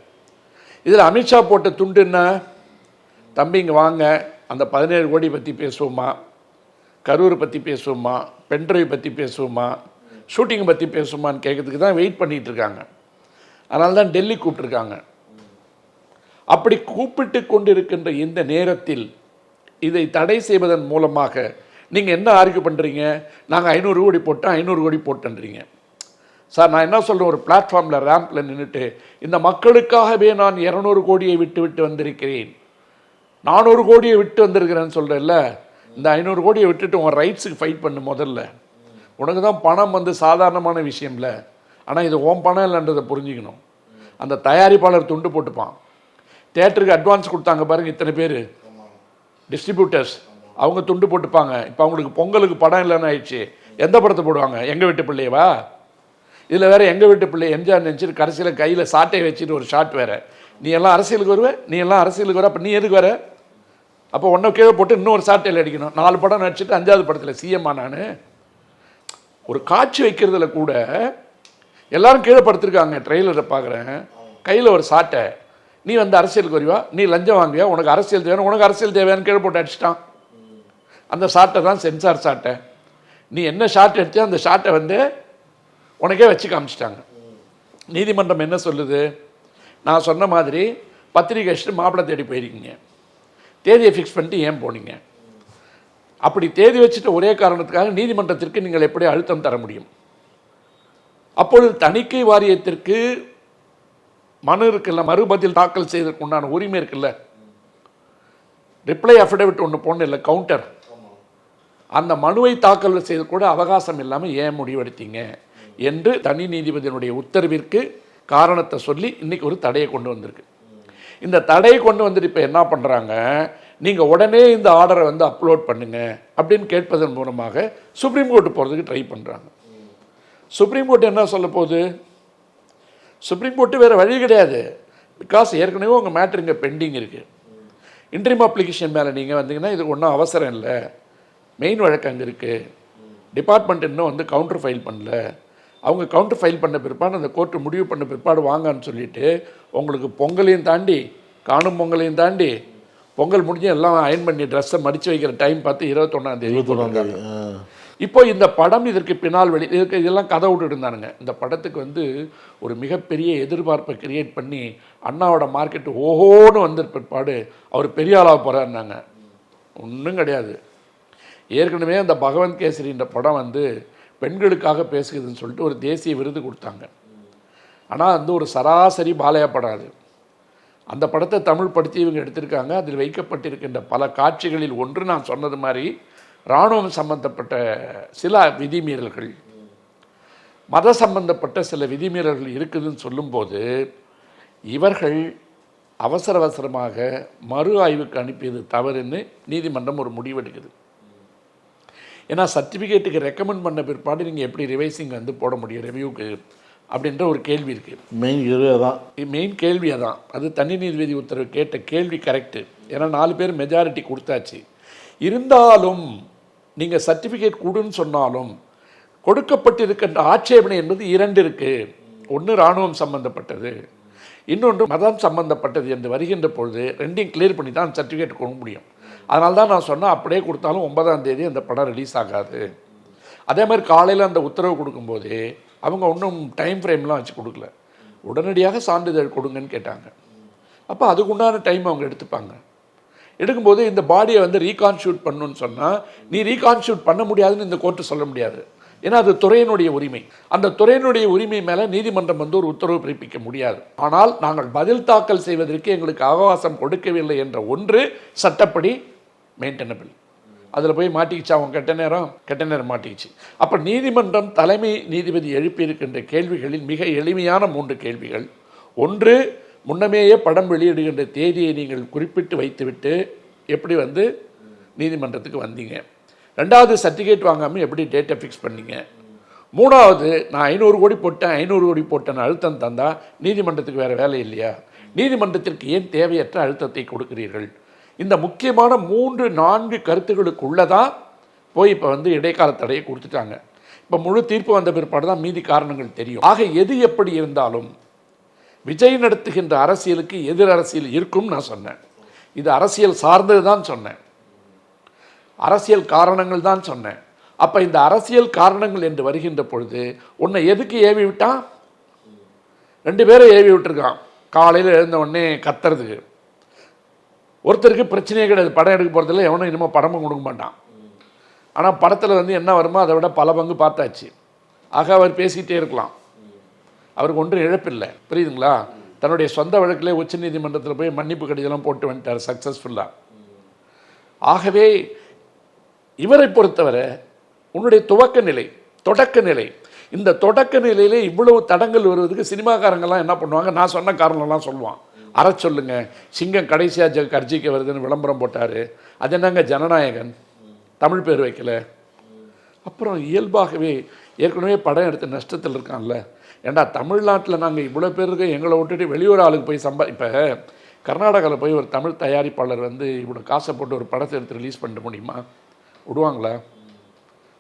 இதில் அமித்ஷா போட்ட துண்டுன்னா, தம்பிங்க வாங்க அந்த 17 கோடி பற்றி பேசுவோமா, கரூர் பற்றி பேசுவோமா, பென்ட்ரைவ் பற்றி பேசுவோமா, ஷூட்டிங் பற்றி பேசுவோமான்னு கேட்கறதுக்கு தான் வெயிட் பண்ணிகிட்டு இருக்காங்க. அதனால தான் டெல்லி கூப்பிட்டுருக்காங்க. அப்படி கூப்பிட்டு கொண்டிருக்கின்ற இந்த நேரத்தில் இதை தடை செய்வதன் மூலமாக நீங்கள் என்ன ஆர்கியூ பண்ணுறீங்க? நாங்கள் 500 கோடி போட்டோம், 500 கோடி போட்டேன்றீங்க. சார், நான் என்ன சொல்கிறேன், ஒரு பிளாட்ஃபார்மில் ரேம்பில் நின்றுட்டு இந்த மக்களுக்காகவே நான் 200 கோடியை விட்டு வந்திருக்கிறேன், 400 கோடியை விட்டு வந்திருக்கிறேன்னு சொல்கிறேன்ல, இந்த 500 கோடியை விட்டுட்டு உங்கள் ரைட்ஸுக்கு ஃபைட் பண்ணு. முதல்ல உனக்கு தான் பணம் வந்து சாதாரணமான விஷயம் இல்லை, ஆனால் இது ஓம் பணம் இல்லைன்றதை புரிஞ்சுக்கணும். அந்த தயாரிப்பாளர் துண்டு போட்டுப்பான். தேட்டருக்கு அட்வான்ஸ் கொடுத்தாங்க பாருங்கள், இத்தனை பேர் டிஸ்ட்ரிபியூட்டர்ஸ், அவங்க துண்டு போட்டுப்பாங்க. இப்போ அவங்களுக்கு பொங்கலுக்கு படம் இல்லைன்னு ஆயிடுச்சு, எந்த படத்தை போடுவாங்க? எங்கள் வீட்டு பிள்ளையவா? இதில் வேறு எங்கள் வீட்டு பிள்ளை எம்ஜிஆர் நினச்சிட்டு கடைசியில் கையில் சாட்டையை வச்சுட்டு ஒரு ஷாட் வேறு. நீ எல்லாம் அரசியலுக்கு வருவே, நீ எல்லாம் அரசியலுக்கு வர, அப்போ நீ எதுக்கு வர? அப்போ ஒன்றை கீழே போட்டு இன்னொரு சாட்டையில் அடிக்கணும். 4 படம் நடிச்சுட்டு 5வது படத்தில் சிஎம்மா நான் ஒரு காட்சி வைக்கிறதுல கூட எல்லாரும் கீழே படுத்திருக்காங்க. ட்ரெயிலரை பார்க்குறேன், கையில் ஒரு சாட்டை. நீ வந்து அரசியலுக்கு வருவா, நீ லஞ்சம் வாங்குவியா, உனக்கு அரசியல் தேவை, உனக்கு அரசியல் தேவையான்னு கீழே போட்டு அடிச்சிட்டான். அந்த ஷாட்டை தான் சென்சார் ஷாட்டை. நீ என்ன ஷாட் எடுத்தியோ அந்த ஷாட்டை வந்து உனக்கே வச்சு காமிச்சிட்டாங்க. நீதிமன்றம் என்ன சொல்லுது? நான் சொன்ன மாதிரி பத்திரிகை வச்சுட்டு மாப்பிள்ளை தேடி போயிருக்கீங்க, தேதியை ஃபிக்ஸ் பண்ணிட்டு ஏன் போனீங்க? அப்படி தேதி வச்சுட்டு ஒரே காரணத்துக்காக நீதிமன்றத்திற்கு நீங்கள் எப்படி அழுத்தம் தர முடியும்? அப்பொழுது தணிக்கை வாரியத்திற்கு மனு இருக்குல்ல, மறுபதில் தாக்கல் செய்வதற்கு உண்டான உரிமை இருக்குல்ல, ரிப்ளை அஃபிடவிட் ஒன்று போன இல்லை, கவுண்டர், அந்த மனுவை தாக்கல் செய்து கூட அவகாசம் இல்லாமல் ஏன் முடிவெடுத்தீங்க என்று தனி நீதிபதியினுடைய உத்தரவிற்கு காரணத்தை சொல்லி இன்றைக்கி ஒரு தடையை கொண்டு வந்திருக்கு. இந்த தடையை கொண்டு வந்துட்டு இப்போ என்ன பண்ணுறாங்க, நீங்கள் உடனே இந்த ஆர்டரை வந்து அப்லோட் பண்ணுங்க அப்படின்னு கேட்பதன் மூலமாக சுப்ரீம் கோர்ட்டு போகிறதுக்கு ட்ரை பண்ணுறாங்க. சுப்ரீம் கோர்ட் என்ன சொல்ல போகுது? சுப்ரீம் கோர்ட்டு வேறு வழி கிடையாது. பிகாஸ் ஏற்கனவே உங்கள் மேட்ரு இங்கே பெண்டிங் இருக்குது. இன்ட்ரீம் அப்ளிகேஷன் மேலே நீங்கள் வந்தீங்கன்னா இதுக்கு ஒன்றும் அவசரம் இல்லை, மெயின் வழக்கு அங்கே இருக்குது, டிபார்ட்மெண்ட் இன்னும் வந்து கவுண்டர் ஃபைல் பண்ணல, அவங்க கவுண்டர் ஃபைல் பண்ண பிற்பாடு அந்த கோர்ட்டு முடிவு பண்ண பிற்பாடு வாங்கன்னு சொல்லிவிட்டு உங்களுக்கு பொங்கலையும் தாண்டி காணும் பொங்கலையும் தாண்டி பொங்கல் முடிஞ்சு எல்லாம் அயன் பண்ணி ட்ரெஸ்ஸை மடித்து வைக்கிற டைம் பார்த்து 21ஆம் தேதி. இப்போ இந்த படம் இதற்கு பின்னால் இதெல்லாம் கதை விட்டு இருந்தானுங்க. இந்த படத்துக்கு வந்து ஒரு மிகப்பெரிய எதிர்பார்ப்பை கிரியேட் பண்ணி அண்ணாவோட மார்க்கெட்டு ஓஹோன்னு வந்த பிற்பாடு அவர் பெரிய ஆளாக போகிறாருனாங்க. ஒன்றும் கிடையாது. ஏற்கனவே அந்த பகவந்த் கேசரின்ற படம் வந்து பெண்களுக்காக பேசுகிறதுன்னு சொல்லிட்டு ஒரு தேசிய விருது கொடுத்தாங்க. ஆனால் வந்து ஒரு சராசரி பாலையா படம் அது. அந்த படத்தை தமிழ் படுத்தி இவங்க எடுத்திருக்காங்க. அதில் வைக்கப்பட்டிருக்கின்ற பல காட்சிகளில் ஒன்று நான் சொன்னது மாதிரி இராணுவம் சம்பந்தப்பட்ட சில விதிமீறல்கள், மத சம்பந்தப்பட்ட சில விதிமீறல்கள் இருக்குதுன்னு சொல்லும்போது இவர்கள் அவசரமாக மறு ஆய்வுக்கு அனுப்பியது தவறுன்னு நீதிமன்றம் ஒரு முடிவெடுக்குது. ஏன்னா சர்டிஃபிகேட்டுக்கு ரெக்கமெண்ட் பண்ண பிற்பாடு நீங்கள் எப்படி ரிவைசிங் வந்து போட முடியும் ரிவ்யூக்கு அப்படின்ற ஒரு கேள்வி இருக்குது. மெயின் கேள்வி அதான். அது தனி நீதிபதி உத்தரவு கேட்ட கேள்வி கரெக்டு. ஏன்னா 4 பேர் மெஜாரிட்டி கொடுத்தாச்சு. இருந்தாலும் நீங்கள் சர்டிஃபிகேட் கொடுன்னு சொன்னாலும் கொடுக்கப்பட்டிருக்கின்ற ஆட்சேபனை என்பது 2 இருக்குது. ஒன்று இராணுவம் சம்பந்தப்பட்டது, இன்னொன்று மதம் சம்பந்தப்பட்டது என்று வருகின்ற பொழுது 2ஐயும் கிளியர் பண்ணி தான் சர்டிஃபிகேட் கொடுக்க முடியும். அதனால தான் நான் சொன்னேன், அப்படியே கொடுத்தாலும் 9ஆம் தேதி அந்த படம் ரிலீஸ் ஆகாது. அதே மாதிரி காலையில் அந்த உத்தரவு கொடுக்கும்போது அவங்க ஒன்றும் டைம் ஃப்ரேம்லாம் வச்சு கொடுக்கல, உடனடியாக சான்றிதழ் கொடுங்கன்னு கேட்டாங்க. அப்போ அதுக்குண்டான டைம் அவங்க எடுத்துப்பாங்க. எடுக்கும்போது இந்த பாடியை வந்து ரீகான்ஸ்டியூட் பண்ணணுன்னு சொன்னால் நீ ரீகான்ஸ்டியூட் பண்ண முடியாதுன்னு இந்த கோர்ட்டு சொல்ல முடியாது. ஏன்னா அது துறையினுடைய உரிமை. அந்த துறையினுடைய உரிமை மேலே நீதிமன்றம் வந்து ஒரு உத்தரவு பிறப்பிக்க முடியாது. ஆனால் நாங்கள் பதில் தாக்கல் செய்வதற்கு எங்களுக்கு அவகாசம் கொடுக்கவில்லை என்ற ஒன்று சட்டப்படி மெயின்டெனபிள். அதில் போய் மாட்டிக்கிச்சு, அவங்க கெட்ட நேரம் மாட்டிக்கிச்சு. அப்போ நீதிமன்றம் தலைமை நீதிபதி எழுப்பியிருக்கின்ற கேள்விகளில் மிக எளிமையான 3 கேள்விகள். ஒன்று, முன்னமேயே படம் வெளியிடுகின்ற தேதியை நீங்கள் குறிப்பிட்டு வைத்துவிட்டு எப்படி வந்து நீதிமன்றத்துக்கு வந்தீங்க? 2வது, சர்டிஃபிகேட் வாங்காமல் எப்படி டேட்டை ஃபிக்ஸ் பண்ணீங்க? 3வது, நான் 500 கோடி போட்டேன் 500 கோடி போட்டேன்னு அழுத்தம் தந்தால் நீதிமன்றத்துக்கு வேறு வேலை இல்லையா? நீதிமன்றத்திற்கு ஏன் தேவையற்ற அழுத்தத்தை கொடுக்கிறீர்கள்? இந்த முக்கியமான 3-4 கருத்துக்களுக்கு உள்ளதான் போய் இப்போ வந்து இடைக்கால தடையை கொடுத்துட்டாங்க. இப்போ முழு தீர்ப்பு வந்த பிற்பாடு தான் மீதி காரணங்கள் தெரியும். ஆக எது எப்படி இருந்தாலும் விஜய் நடத்துகின்ற அரசியலுக்கு எதிர் அரசியல் இருக்கும் நான் சொன்னேன். இது அரசியல் சார்ந்தது தான் சொன்னேன், அரசியல் காரணங்கள் தான் சொன்னேன். அப்போ இந்த அரசியல் காரணங்கள் என்று வருகின்ற பொழுது உன்னை எதுக்கு ஏவி விட்டான்? 2 பேரை ஏவி விட்டுருக்கான். காலையில் எழுந்த உடனே கத்துறதுக்கு. ஒருத்தருக்கு பிரச்சனையே கிடையாது, படம் எடுக்க போகிறதில்ல, எவனும் இனிமேல் படமும் கொடுக்க மாட்டான். ஆனால் படத்தில் வந்து என்ன வருமோ அதை விட பல பங்கு பார்த்தாச்சு. ஆக அவர் பேசிகிட்டே இருக்கலாம், அவருக்கு ஒன்றும் இழப்பில்லை. புரியுதுங்களா? தன்னுடைய சொந்த வழக்கிலே உச்சநீதிமன்றத்தில் போய் மன்னிப்பு கடிதம் போட்டு வந்துட்டார் சக்ஸஸ்ஃபுல்லாக. ஆகவே இவரை பொறுத்தவரை உன்னுடைய தொடக்க நிலை, இந்த தொடக்க நிலையிலே இவ்வளவு தடங்கள் வருவதுக்கு சினிமாக்காரங்கெல்லாம் என்ன பண்ணுவாங்க? நான் சொன்ன காரணம்லாம் சொல்லுவான். அற சொல்லுங்க, சிங்கம் கடைசியாக கர்ஜிக்க வருதுன்னு விளம்பரம் போட்டார், அது என்னங்க ஜனநாயகன், தமிழ் பேர் வைக்கல. அப்புறம் இயல்பாகவே ஏற்கனவே படம் எடுத்த நஷ்டத்தில் இருக்கான்ல, ஏண்டா தமிழ்நாட்டில் நாங்கள் இவ்வளோ பேர் இருக்க, எங்களை விட்டுட்டு வெளியூர் ஆளுக்கு போய் இப்போ கர்நாடகாவில் போய் ஒரு தமிழ் தயாரிப்பாளர் வந்து இவ்வளோ காசை போட்டு ஒரு படத்தை எடுத்து ரிலீஸ் பண்ண முடியுமா?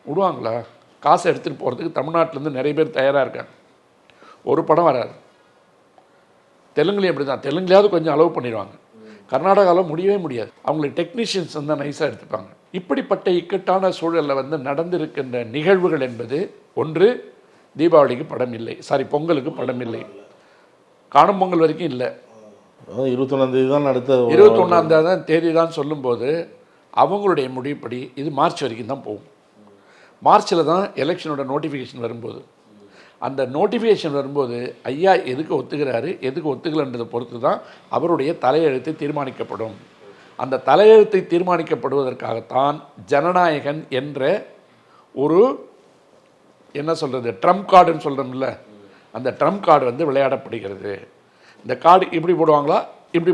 விடுவாங்களா? காசை எடுத்துகிட்டு போகிறதுக்கு தமிழ்நாட்டிலேருந்து நிறைய பேர் தயாராக இருக்காங்க. ஒரு படம் வராது. தெலுங்குலேயும் அப்படி தான், தெலுங்குலையாவது கொஞ்சம் அலோவ் பண்ணிடுவாங்க, கர்நாடகாவில் முடியவே முடியாது. அவங்களுக்கு டெக்னீஷியன்ஸ் வந்து நைஸாக எடுத்துப்பாங்க. இப்படிப்பட்ட இக்கட்டான சூழலில் வந்து நடந்திருக்கின்ற நிகழ்வுகள் என்பது, ஒன்று, தீபாவளிக்கு படம் இல்லை, பொங்கலுக்கு படம் இல்லை, காணும் பொங்கல் வரைக்கும் இல்லை, 21ஆம் தேதி தான் அடுத்த 21ஆம் தேதி தான் சொல்லும்போது அவங்களுடைய முடிவுப்படி இது மார்ச் வரைக்கும் தான் போகும். மார்ச்சில் தான் எலெக்ஷனோட நோட்டிஃபிகேஷன் வரும்போது, அந்த நோட்டிஃபிகேஷன் வரும்போது ஐயா எதுக்கு ஒத்துக்கிறாரு எதுக்கு ஒத்துக்கலைன்றதை பொறுத்து தான் அவருடைய தலையெழுத்து தீர்மானிக்கப்படும். அந்த தலையெழுத்தை தீர்மானிக்கப்படுவதற்காகத்தான் ஜனநாயகன் என்ற ஒரு என்ன சொல்கிறது, ட்ரம்ப் கார்டுன்னு சொல்கிறோம்ல, அந்த ட்ரம்ப் கார்டு வந்து விளையாடப்படுகிறது. இந்த கார்டு இப்படி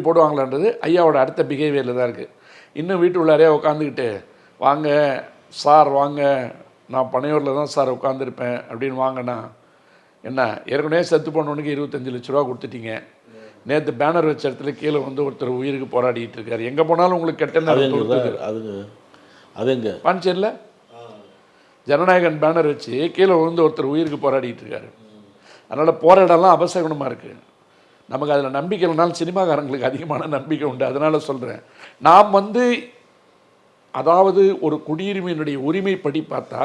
போடுவாங்களான்றது ஐயாவோட அடுத்த பிஹேவியரில் தான் இருக்குது. இன்னும் வீட்டு உள்ளாரே உட்காந்துக்கிட்டு, வாங்க சார் வாங்க, நான் பனையூரில் தான் சார் உட்காந்துருப்பேன் அப்படின்னு வாங்கினா என்ன, ஏற்கனவே செத்து போனவனுக்கு 25 லட்ச ரூபா கொடுத்துட்டீங்க. நேற்று பேனர் வச்ச இடத்துல கீழே வந்து ஒருத்தர் உயிருக்கு போராடிட்டு இருக்காரு. எங்கே போனாலும் உங்களுக்கு கெட்ட அதுங்க பாண்டிச்சேரியில் ஜனநாயகன் பேனர் வச்சு கீழே வந்து ஒருத்தர் உயிருக்கு போராடிட்டு இருக்காரு. அதனால் போகிற இடம்லாம் அபசகுணமாக இருக்குது. நமக்கு அதில் நம்பிக்கை இல்லைனாலும் சினிமாக்காரங்களுக்கு அதிகமான நம்பிக்கை உண்டு. அதனால் சொல்கிறேன், நாம் வந்து அதாவது ஒரு குடியுரிமையினுடைய உரிமைப்படி பார்த்தா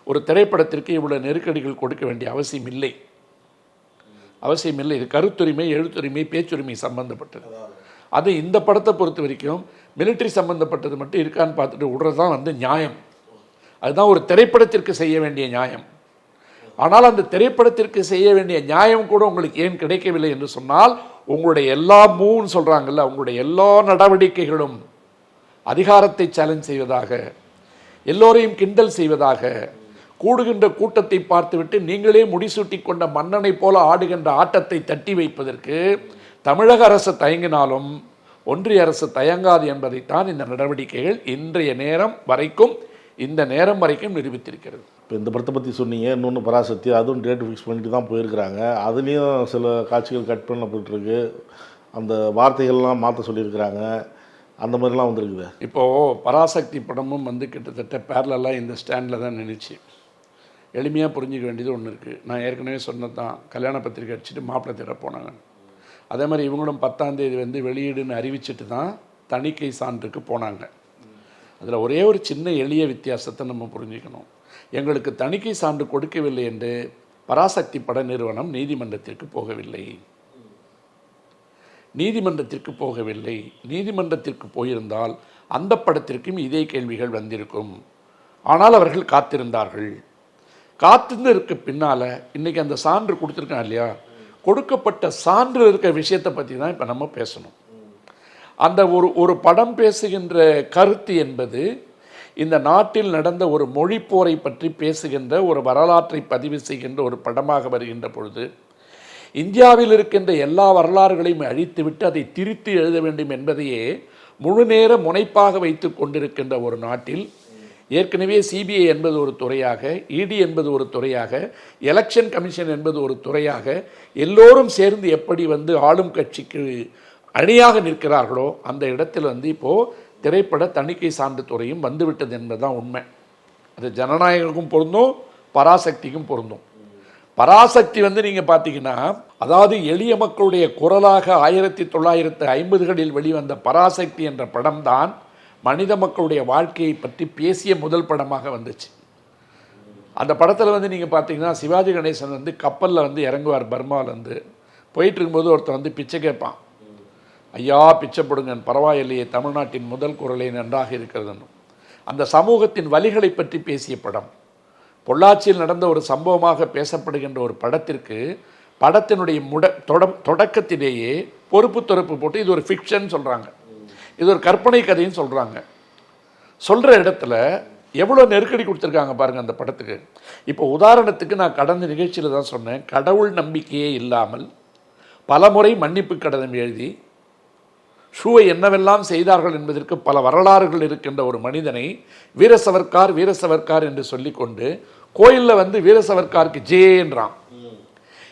ஒரு திரைப்படத்திற்கு இவ்வளோ நெருக்கடிகள் கொடுக்க வேண்டிய அவசியம் இல்லை. இது கருத்துரிமை, எழுத்துரிமை, பேச்சுரிமை சம்பந்தப்பட்டது. அது இந்த படத்தை பொறுத்த வரைக்கும் மிலிட்ரி சம்பந்தப்பட்டது மட்டும் இருக்கான்னு பார்த்துட்டு விடுறது தான் வந்து நியாயம். அதுதான் ஒரு திரைப்படத்திற்கு செய்ய வேண்டிய நியாயம். ஆனால் அந்த திரைப்படத்திற்கு செய்ய வேண்டிய நியாயம் கூட உங்களுக்கு ஏன் கிடைக்கவில்லை என்று சொன்னால், உங்களுடைய எல்லா மூவ்னு சொல்கிறாங்கல்ல, உங்களுடைய எல்லா நடவடிக்கைகளும் அதிகாரத்தை சேலஞ்ச் செய்வதாக, எல்லோரையும் கிண்டல் செய்வதாக, கூடுகின்ற கூட்டத்தை பார்த்துவிட்டு நீங்களே முடிசூட்டி கொண்ட மன்னனை போல ஆடுகின்ற ஆட்டத்தை தட்டி வைப்பதற்கு தமிழக அரசு தயங்கினாலும் ஒன்றிய அரசு தயங்காது என்பதைத்தான் இந்த நடவடிக்கைகள் இன்றைய நேரம் வரைக்கும் நிரூபித்திருக்கிறது. இப்போ இந்த படத்தை பற்றி சொன்னீங்க, இன்னொன்று பராசக்தி, அதுவும் டேட்டு ஃபிக்ஸ் பண்ணிட்டு தான் போயிருக்கிறாங்க. அதுலேயும் சில காட்சிகள் கட் பண்ணப்பட்டுருக்கு, அந்த வார்த்தைகள்லாம் மாற்ற சொல்லியிருக்கிறாங்க, அந்த மாதிரிலாம் வந்துருக்குது. இப்போது பராசக்தி படமும் வந்து கிட்டத்தட்ட பேரலாக இந்த ஸ்டாண்டில் தான் நினைச்சு எளிமையாக புரிஞ்சிக்க வேண்டியது ஒன்று இருக்குது. நான் ஏற்கனவே சொன்னது தான், கல்யாண பத்திரிக்கை அடிச்சுட்டு மாப்பிள்ளை தேட போனாங்க. அதே மாதிரி இவங்களும் 10ஆம் தேதி வந்து வெளியீடுன்னு அறிவிச்சிட்டு தான் தணிக்கை சான்றுக்கு போனாங்க. அதில் ஒரே ஒரு சின்ன எளிய வித்தியாசத்தை நம்ம புரிஞ்சுக்கணும். எங்களுக்கு தணிக்கை சான்று கொடுக்கவில்லை என்று பராசக்தி பட நிறுவனம் நீதிமன்றத்திற்கு போகவில்லை. நீதிமன்றத்திற்கு போயிருந்தால் அந்த படத்திற்கும் இதே கேள்விகள் வந்திருக்கும். ஆனால் அவர்கள் காத்திருந்ததற்கு பின்னால் இன்றைக்கி அந்த சான்று கொடுத்துருக்கான் இல்லையா, கொடுக்கப்பட்ட சான்று இருக்க விஷயத்தை பற்றி தான் இப்போ நம்ம பேசணும். அந்த ஒரு படம் பேசுகின்ற கருத்து என்பது இந்த நாட்டில் நடந்த ஒரு மொழிப்போரை பற்றி பேசுகின்ற ஒரு வரலாற்றை பதிவு செய்கின்ற ஒரு படமாக வருகின்ற பொழுது இந்தியாவில் இருக்கின்ற எல்லா வரலாறுகளையும் அழித்துவிட்டு அதை திரித்து எழுத வேண்டும் என்பதையே முழுநேர முனைப்பாக வைத்து கொண்டிருக்கின்ற ஒரு நாட்டில் ஏற்கனவே சிபிஐ என்பது ஒரு துறையாக, இடி என்பது ஒரு துறையாக, எலெக்ஷன் கமிஷன் என்பது ஒரு துறையாக, எல்லோரும் சேர்ந்து எப்படி ஆளும் கட்சிக்கு அணியாக நிற்கிறார்களோ அந்த இடத்தில் இப்போது திரைப்பட தணிக்கை சான்று துறையும் வந்துவிட்டது என்பதுதான் உண்மை. அது ஜனநாயகத்துக்கும் பொருந்தும், பராசக்திக்கும் பொருந்தும். பராசக்தி நீங்கள் பார்த்தீங்கன்னா, அதாவது எளிய மக்களுடைய குரலாக 1950களில் வெளிவந்த பராசக்தி என்ற படம் தான் மனித மக்களுடைய வாழ்க்கையை பற்றி பேசிய முதல் படமாக வந்துச்சு. அந்த படத்தில் நீங்கள் பார்த்தீங்கன்னா சிவாஜி கணேசன் கப்பலில் இறங்குவார். பர்மாவிலேருந்து போயிட்டு இருக்கும்போது ஒருத்தர் பிச்சை கேட்பான். ஐயா பிச்சை போடுங்கன்னு. பரவாயில்லையே, தமிழ்நாட்டின் முதல் குரலை நன்றாக இருக்கிறதுன்னு. அந்த சமூகத்தின் வலிகளை பற்றி பேசிய படம். பொள்ளாச்சியில் நடந்த ஒரு சம்பவமாக பேசப்படுகின்ற ஒரு படத்திற்கு படத்தினுடைய தொடக்கத்திலேயே பொறுப்பு போட்டு இது ஒரு ஃபிக்ஷன் சொல்கிறாங்க, இது ஒரு கற்பனை கதைன்னு சொல்கிறாங்க. சொல்கிற இடத்துல எவ்வளோ நெருக்கடி கொடுத்துருக்காங்க பாருங்கள் அந்த படத்துக்கு. இப்போ உதாரணத்துக்கு நான் கடந்த நிகழ்ச்சியில் தான் சொன்னேன், கடவுள் நம்பிக்கையே இல்லாமல் பலமுறை மன்னிப்பு கடிதம் எழுதி ஷூவை என்னவெல்லாம் செய்தார்கள் என்பதற்கு பல வரலாறுகள் இருக்கின்ற ஒரு மனிதனை வீர சவர்க்கார் என்று சொல்லிக்கொண்டு கோயிலில் வீர சவர்க்காருக்கு ஜேன்றான்.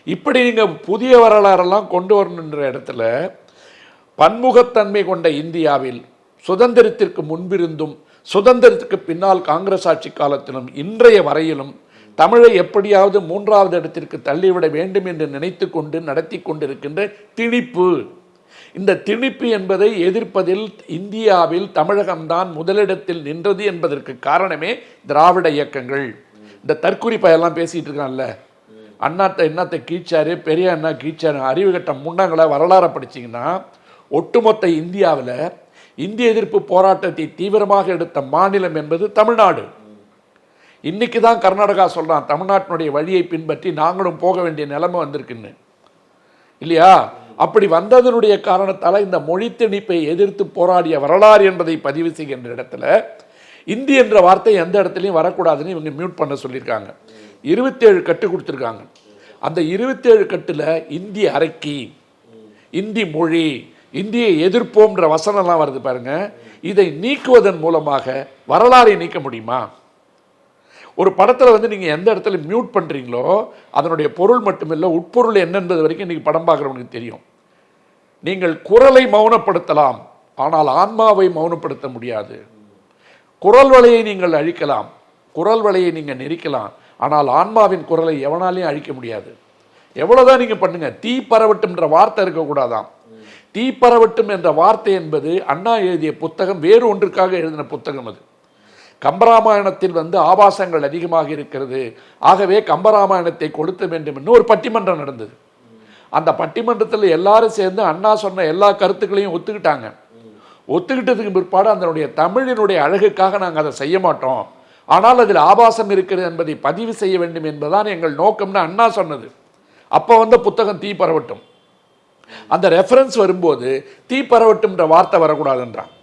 இப்படி நீங்கள் புதிய வரலாறெல்லாம் கொண்டு வரணுன்ற இடத்துல பன்முகத்தன்மை கொண்ட இந்தியாவில் சுதந்திரத்திற்கு முன்பிருந்தும் சுதந்திரத்துக்கு பின்னால் காங்கிரஸ் ஆட்சி காலத்திலும் இன்றைய வரையிலும் தமிழை எப்படியாவது 3வது இடத்திற்கு தள்ளிவிட வேண்டும் என்று நினைத்து கொண்டு நடத்தி கொண்டிருக்கின்ற திணிப்பு. இந்த திணிப்பு என்பதை எதிர்ப்பதில் இந்தியாவில் தமிழகம்தான் முதலிடத்தில் நின்றது என்பதற்கு காரணமே திராவிட இயக்கங்கள். இந்த தற்குறி பயெல்லாம் பேசிகிட்டு இருக்கான்ல, அண்ணாத்தை என்னத்தை கீழ்ச்சாரு, பெரிய அண்ணா கீழ்ச்சாரு, அறிவு கட்ட முன்னாங்களை வரலாறை படிச்சிங்கன்னா ஒட்டுமொத்த இந்தியாவில் இந்திய எதிர்ப்பு போராட்டத்தை தீவிரமாக எடுத்த மாநிலம் என்பது தமிழ்நாடு. இன்னைக்கு தான் கர்நாடகா சொல்கிறான் தமிழ்நாட்டினுடைய வழியை பின்பற்றி நாங்களும் போக வேண்டிய நிலைமை வந்திருக்குன்னு, இல்லையா? அப்படி வந்ததனுடைய காரணத்தால் இந்த மொழி திணிப்பை எதிர்த்து போராடிய வரலாறு என்பதை பதிவு செய்கின்ற இடத்துல இந்தி என்ற வார்த்தை எந்த இடத்துலையும் வரக்கூடாதுன்னு இவங்க மியூட் பண்ண சொல்லியிருக்காங்க. 27 கட்டு கொடுத்துருக்காங்க. அந்த 27 கட்டில் இந்தி அரக்கி, இந்தி மொழி, இந்தியை எதிர்ப்போம்ன்ற வசனம்லாம் வருது பாருங்க. இதை நீக்குவதன் மூலமாக வரலாறை நீக்க முடியுமா? ஒரு படத்தில் நீங்கள் எந்த இடத்துல மியூட் பண்ணுறீங்களோ அதனுடைய பொருள் மட்டுமில்லை, உட்பொருள் என்னன்றது வரைக்கும் இன்றைக்கி படம் பார்க்குறவனுக்கு தெரியும். நீங்கள் குரலை மௌனப்படுத்தலாம், ஆனால் ஆன்மாவை மௌனப்படுத்த முடியாது. குரல் வலையை நீங்கள் அழிக்கலாம், குரல் வலையை நீங்கள் நெரிக்கலாம், ஆனால் ஆன்மாவின் குரலை எவனாலையும் அழிக்க முடியாது. எவ்வளோதான் நீங்கள் பண்ணுங்கள். தீ பரவட்டும்ன்ற வார்த்தை இருக்கக்கூடாதாம். தீ பரவட்டும் என்ற வார்த்தை என்பது அண்ணா எழுதிய புத்தகம், வேறு ஒன்றுக்காக எழுதின புத்தகம். அது கம்பராமாயணத்தில் ஆபாசங்கள் அதிகமாக இருக்கிறது, ஆகவே கம்பராமாயணத்தை கொளுத்த வேண்டும் என்று ஒரு பட்டிமன்றம் நடந்தது. அந்த பட்டிமன்றத்தில் எல்லாரும் சேர்ந்து அண்ணா சொன்ன எல்லா கருத்துக்களையும் ஒத்துக்கிட்டாங்க. ஒத்துக்கிட்டதுக்கு பிற்பாடு அதனுடைய தமிழினுடைய அழகுக்காக நாங்கள் அதை செய்ய மாட்டோம், ஆனால் அதில் ஆபாசம் இருக்கிறது என்பதை பதிவு செய்ய வேண்டும் என்பதுதான் எங்கள் நோக்கம்னு அண்ணா சொன்னது. அப்போ புத்தகம் தீ பரவட்டும், அந்த ரெஃபரன்ஸ் வரும்போது தீ பரவட்டும்ன்ற வார்த்தை வரக்கூடாதுன்றான்.